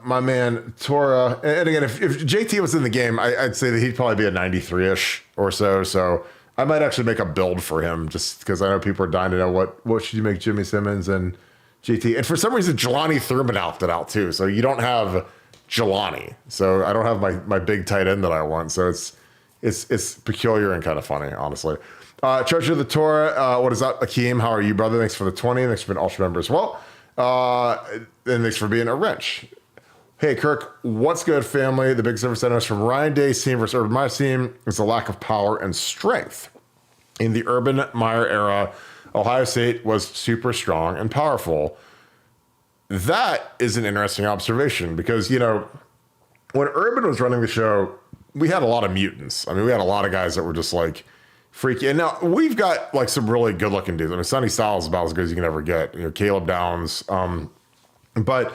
my man Tora, and again, if JT was in the game, I'd say that he'd probably be a 93-ish or so. So I might actually make a build for him, just because I know people are dying to know what should you make Jimmy Simmons and JT. And for some reason, Jelani Thurman opted out too. So you don't have Jelani. So I don't have my big tight end that I want. So it's peculiar and kind of funny, honestly. Treasure of the Torah, what is up, Akeem? How are you, brother? Thanks for the 20. Thanks for being ultra member as well. And thanks for being a wrench. Hey, Kirk, what's good, family? The big service center is from Ryan Day's team versus Urban Meyer's team is the lack of power and strength. In the Urban Meyer era, Ohio State was super strong and powerful. That is an interesting observation because, you know, when Urban was running the show, we had a lot of mutants. I mean, we had a lot of guys that were just like freaky. And now we've got like some really good looking dudes. I mean, Sonny Styles is about as good as you can ever get. You know, Caleb Downs. But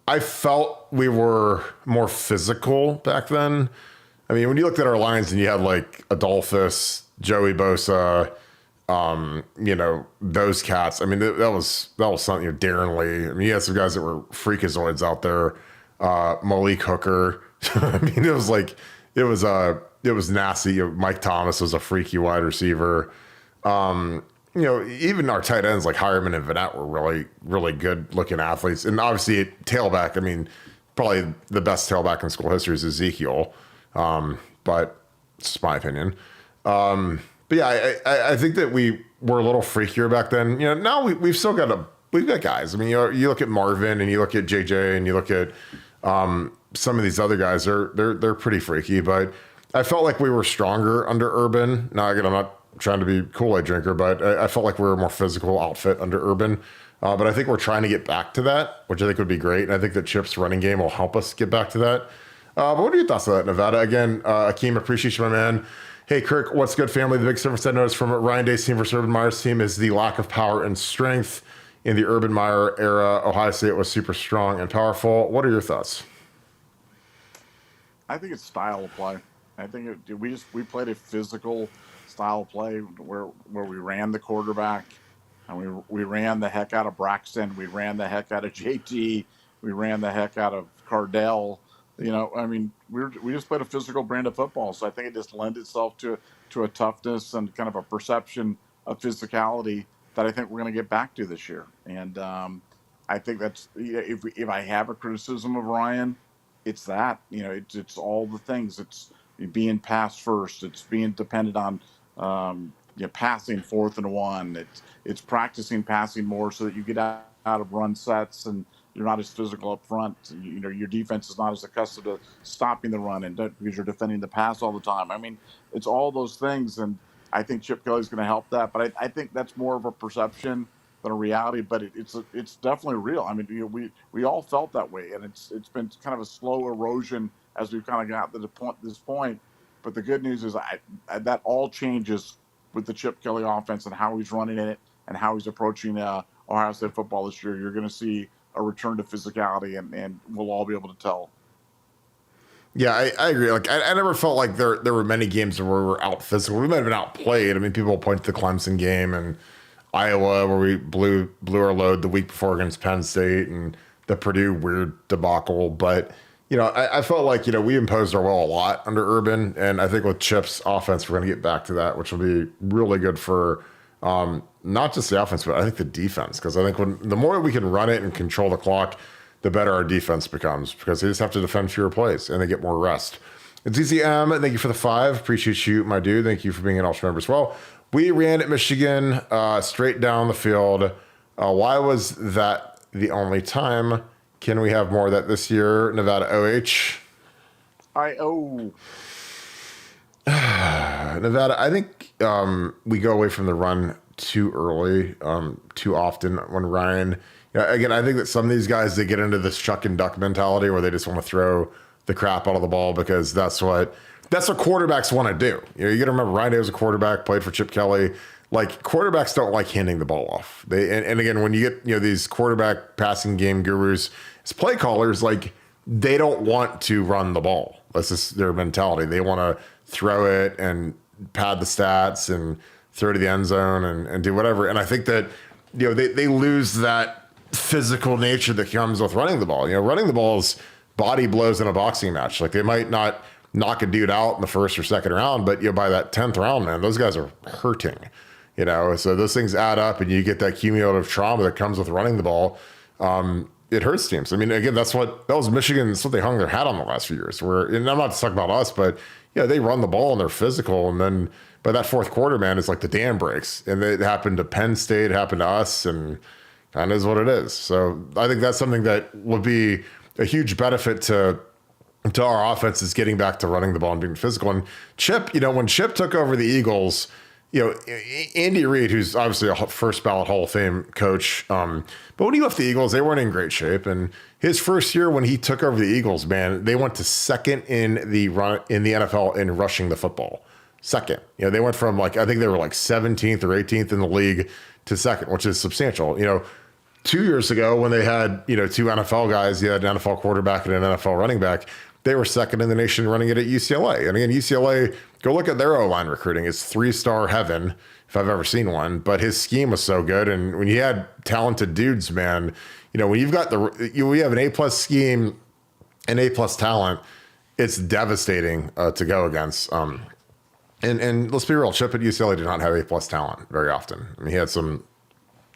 I felt we were more physical back then. I mean, when you looked at our lines and you had like Adolphus, Joey Bosa, you know, those cats. I mean, that was something. You know, Darren Lee. I mean, you had some guys that were freakazoids out there. Malik Hooker. I mean, it was nasty. You know, Mike Thomas was a freaky wide receiver. You know, even our tight ends like Hireman and Vanette were really, really good looking athletes. And obviously tailback, I mean, probably the best tailback in school history is Ezekiel. But it's just my opinion. But yeah, I think that we were a little freakier back then. You know, now we've got guys. I mean, you look at Marvin and you look at JJ and you look at some of these other guys. They're pretty freaky, but I felt like we were stronger under Urban. Now, again, I'm not trying to be Kool-Aid drinker, but I felt like we were a more physical outfit under Urban. But I think we're trying to get back to that, which I think would be great. And I think that Chip's running game will help us get back to that. But what are your thoughts on that, Nevada? Again, Akeem, appreciate you, my man. Hey, Kirk, what's good, family? The big service I noticed from Ryan Day's team versus Urban Meyer's team is the lack of power and strength. In the Urban Meyer era, Ohio State was super strong and powerful. What are your thoughts? I think it's style of play. I think we played a physical style of play where we ran the quarterback, and we ran the heck out of Braxton. We ran the heck out of JT. We ran the heck out of Cardell. I mean, we just played a physical brand of football. So I think it just lends itself to a toughness and kind of a perception of physicality that I think we're going to get back to this year. And I think that's, if I have a criticism of Ryan, it's that. It's all the things. It's being pass first. It's being dependent on passing 4th and 1. It's practicing passing more so that you get out of run sets and you're not as physical up front. Your defense is not as accustomed to stopping the run because you're defending the pass all the time. I mean, it's all those things, and I think Chip Kelly's going to help that. But I think that's more of a perception than a reality. But it's definitely real. I mean, we all felt that way, and it's been kind of a slow erosion as we've kind of got to this point. But the good news is that all changes with the Chip Kelly offense and how he's running it and how he's approaching Ohio State football this year. You're going to see a return to physicality, and we'll all be able to tell. Yeah, I agree. Like, I never felt like there were many games where we were out physical. We might have been outplayed. I mean, people point to the Clemson game and Iowa where we blew our load the week before against Penn State and the Purdue weird debacle. But, I felt like, we imposed our will a lot under Urban. And I think with Chip's offense, we're going to get back to that, which will be really good for not just the offense, but I think the defense. Because I think the more we can run it and control the clock, the better our defense becomes, because they just have to defend fewer plays and they get more rest. It's ECM. Thank you for the 5. Appreciate you, my dude. Thank you for being an Ultra member as well. We ran at Michigan straight down the field. Why was that the only time? Can we have more of that this year? Nevada OH. Nevada, I think we go away from the run too early, too often when Ryan. Again, I think that some of these guys, they get into this chuck and duck mentality where they just want to throw the crap out of the ball because that's what quarterbacks want to do. You got to remember, Ryan Day was a quarterback, played for Chip Kelly. Like, quarterbacks don't like handing the ball off. And again, when you get these quarterback passing game gurus, as play callers, like, they don't want to run the ball. That's just their mentality. They want to throw it and pad the stats and throw to the end zone and do whatever. And I think that they lose that physical nature that comes with running the ball. Running the ball is body blows in a boxing match. Like, they might not knock a dude out in the 1st or 2nd round, but by that 10th round, man, those guys are hurting. So those things add up, and you get that cumulative trauma that comes with running the ball. It hurts teams. I mean, again, that was Michigan. That's what they hung their hat on the last few years. And I'm not talking about us, but they run the ball and they're physical, and then by that 4th quarter, man, it's like the dam breaks, and it happened to Penn State, it happened to us, and kind of is what it is. So I think that's something that would be a huge benefit to our offense, is getting back to running the ball and being physical. And Chip, when Chip took over the Eagles, Andy Reid, who's obviously a first ballot Hall of Fame coach, but when he left the Eagles, they weren't in great shape. And his first year when he took over the Eagles, man, they went to 2nd in the NFL in rushing the football. 2nd. They went from I think they were 17th or 18th in the league to 2nd, which is substantial. 2 years ago when they had, 2 NFL guys, you had an NFL quarterback and an NFL running back, they were 2nd in the nation running it at UCLA. And again, UCLA, go look at their O-line recruiting. It's 3-star heaven, if I've ever seen one. But his scheme was so good. And when you had talented dudes, man, when you've got we have an A+ scheme and A+ talent, it's devastating to go against. And let's be real, Chip at UCLA did not have A+ talent very often. I mean, he had some,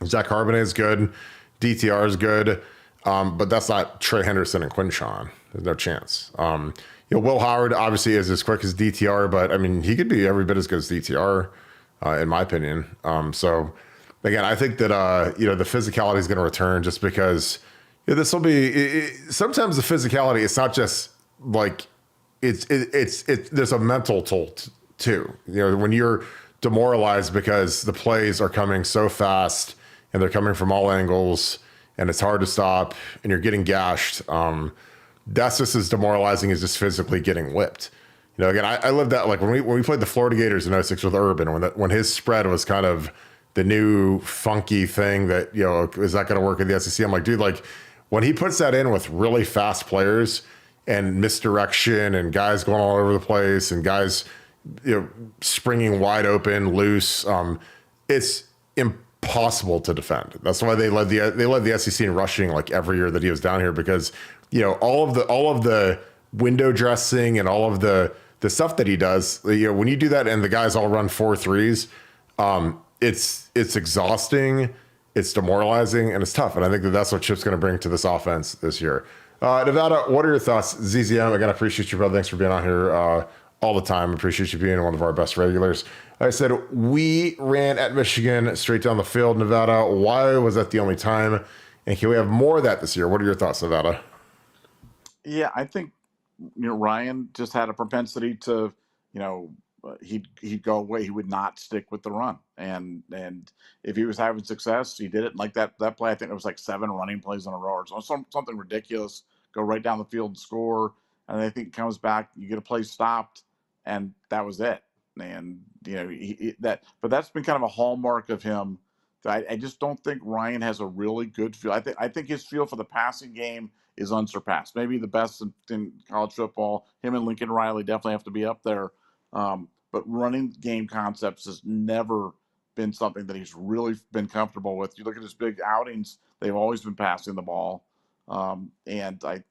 Zach Harbaugh is good, DTR is good, but that's not Trey Henderson and Quinshawn. There's no chance. Will Howard obviously is as quick as DTR, but I mean, he could be every bit as good as DTR, in my opinion. So again, I think that the physicality is going to return, just because this will be. Sometimes the physicality, it's not just like it's there's a mental toll too. When you're demoralized because the plays are coming so fast and they're coming from all angles, and it's hard to stop, and you're getting gashed. That's just as demoralizing as just physically getting whipped. Again, I lived that, like when we played the Florida Gators in '06 with Urban, when his spread was kind of the new funky thing that, is that going to work in the SEC? I'm like, dude, like when he puts that in with really fast players and misdirection and guys going all over the place and guys, springing wide open, loose, it's impossible to defend. That's why they led the SEC in rushing like every year that he was down here, because all of the window dressing and all of the stuff that he does, when you do that and the guys all run 4.3s, it's exhausting, it's demoralizing, and it's tough. And I think that's what Chip's going to bring to this offense this year. Nevada, what are your thoughts? ZZM, again, I appreciate you, brother. Thanks for being on here all the time. Appreciate you being one of our best regulars. Like I said, we ran at Michigan straight down the field. Nevada, why was that the only time? And can we have more of that this year? What are your thoughts, Nevada? Yeah, I think Ryan just had a propensity to, he'd go away. He would not stick with the run, and if he was having success, he did it. Like that play, I think it was like 7 running plays in a row, or something ridiculous. Go right down the field and score, and I think it comes back. You get a play stopped, and that was it. And but that's been kind of a hallmark of him. I just don't think Ryan has a really good feel. I think his feel for the passing game is unsurpassed. Maybe the best in college football. Him and Lincoln Riley definitely have to be up there. But running game concepts has never been something that he's really been comfortable with. You look at his big outings; they've always been passing the ball. And I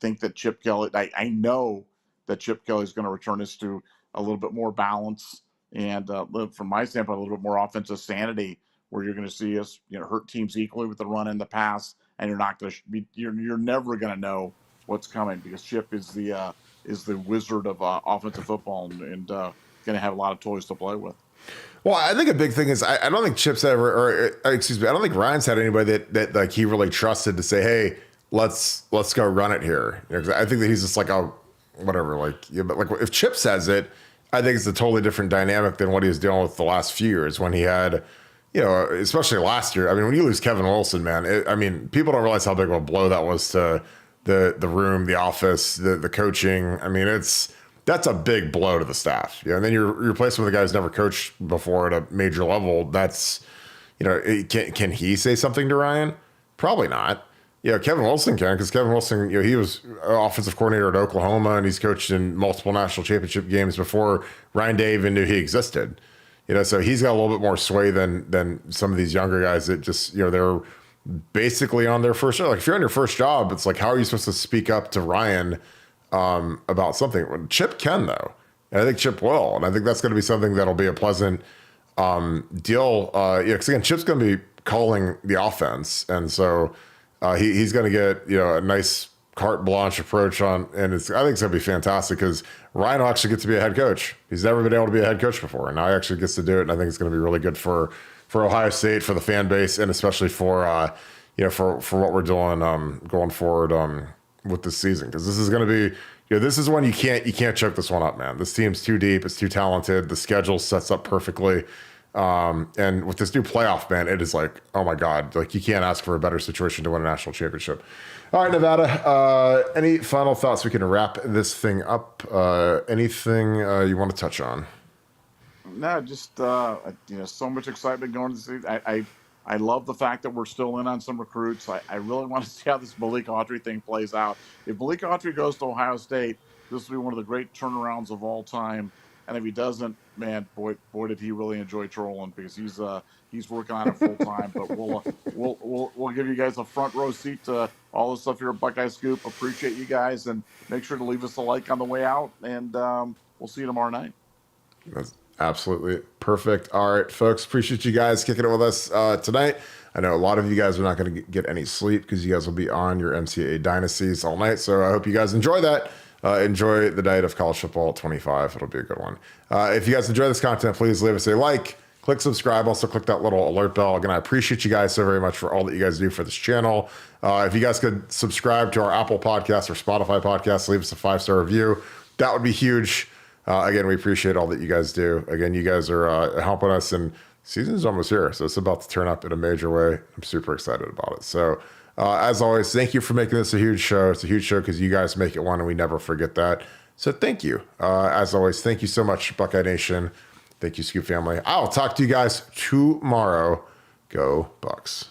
think that Chip Kelly. I know that Chip Kelly is going to return us to a little bit more balance and, from my standpoint, a little bit more offensive sanity, where you're going to see us, hurt teams equally with the run and the pass, and you're not going to be, you're never going to know what's coming, because Chip is the wizard of offensive football, and going to have a lot of toys to play with. Well, I think a big thing is I don't think Chip's ever, or excuse me, I don't think Ryan's had anybody that like he really trusted to say, hey, let's go run it here. I think that he's just like, oh, whatever. But like if Chip says it, I think it's a totally different dynamic than what he was dealing with the last few years when he had, especially last year. I mean, when you lose Kevin Wilson, man, people don't realize how big of a blow that was to the room, the office, the coaching. I mean, that's a big blow to the staff. And then you're replacing with a guy who's never coached before at a major level. That's, can he say something to Ryan? Probably not. Kevin Wilson can, because Kevin Wilson, he was offensive coordinator at Oklahoma, and he's coached in multiple national championship games before Ryan Day even knew he existed. So he's got a little bit more sway than some of these younger guys that just, they're basically on their first job. Like if you're on your first job, it's like, how are you supposed to speak up to Ryan about something? Chip can, though. And I think Chip will. And I think that's going to be something that'll be a pleasant deal. Because again, Chip's going to be calling the offense. And so he's going to get, a nice carte blanche approach on. And I think it's going to be fantastic, because Ryan will actually get to be a head coach. He's never been able to be a head coach before. And now he actually gets to do it. And I think it's going to be really good for Ohio State, for the fan base, and especially for what we're doing going forward with this season, because this is going to be, this is one you can't choke this one up, man. This team's too deep, it's too talented. The schedule sets up perfectly, and with this new playoff, man, it is like, oh my god, like you can't ask for a better situation to win a national championship. All right, Nevada, any final thoughts? We can wrap this thing up. Anything you want to touch on? No, just so much excitement going to the season. I love the fact that we're still in on some recruits. I really want to see how this Malik Autry thing plays out. If Malik Autry goes to Ohio State, this will be one of the great turnarounds of all time. And if he doesn't, man, boy, did he really enjoy trolling, because he's working on it full time. But we'll give you guys a front row seat to all the stuff here at Buckeye Scoop. Appreciate you guys, and make sure to leave us a like on the way out. And we'll see you tomorrow night. That's absolutely perfect. All right, folks, appreciate you guys kicking it with us tonight. I know a lot of you guys are not going to get any sleep, because you guys will be on your MCAA dynasties all night. So I hope you guys enjoy that. Enjoy the night of college football 25. It'll be a good one. If you guys enjoy this content, please leave us a like, click subscribe. Also click that little alert bell. Again, I appreciate you guys so very much for all that you guys do for this channel. If you guys could subscribe to our Apple podcast or Spotify podcast, leave us a 5-star review. That would be huge. Again, we appreciate all that you guys do. Again, you guys are helping us and season's almost here, so it's about to turn up in a major way. I'm super excited about it. So, as always, thank you for making this a huge show. It's a huge show because you guys make it one, and we never forget that. So thank you. As always, thank you so much, Buckeye Nation. Thank you, Scoop family. I'll talk to you guys tomorrow. Go Bucks.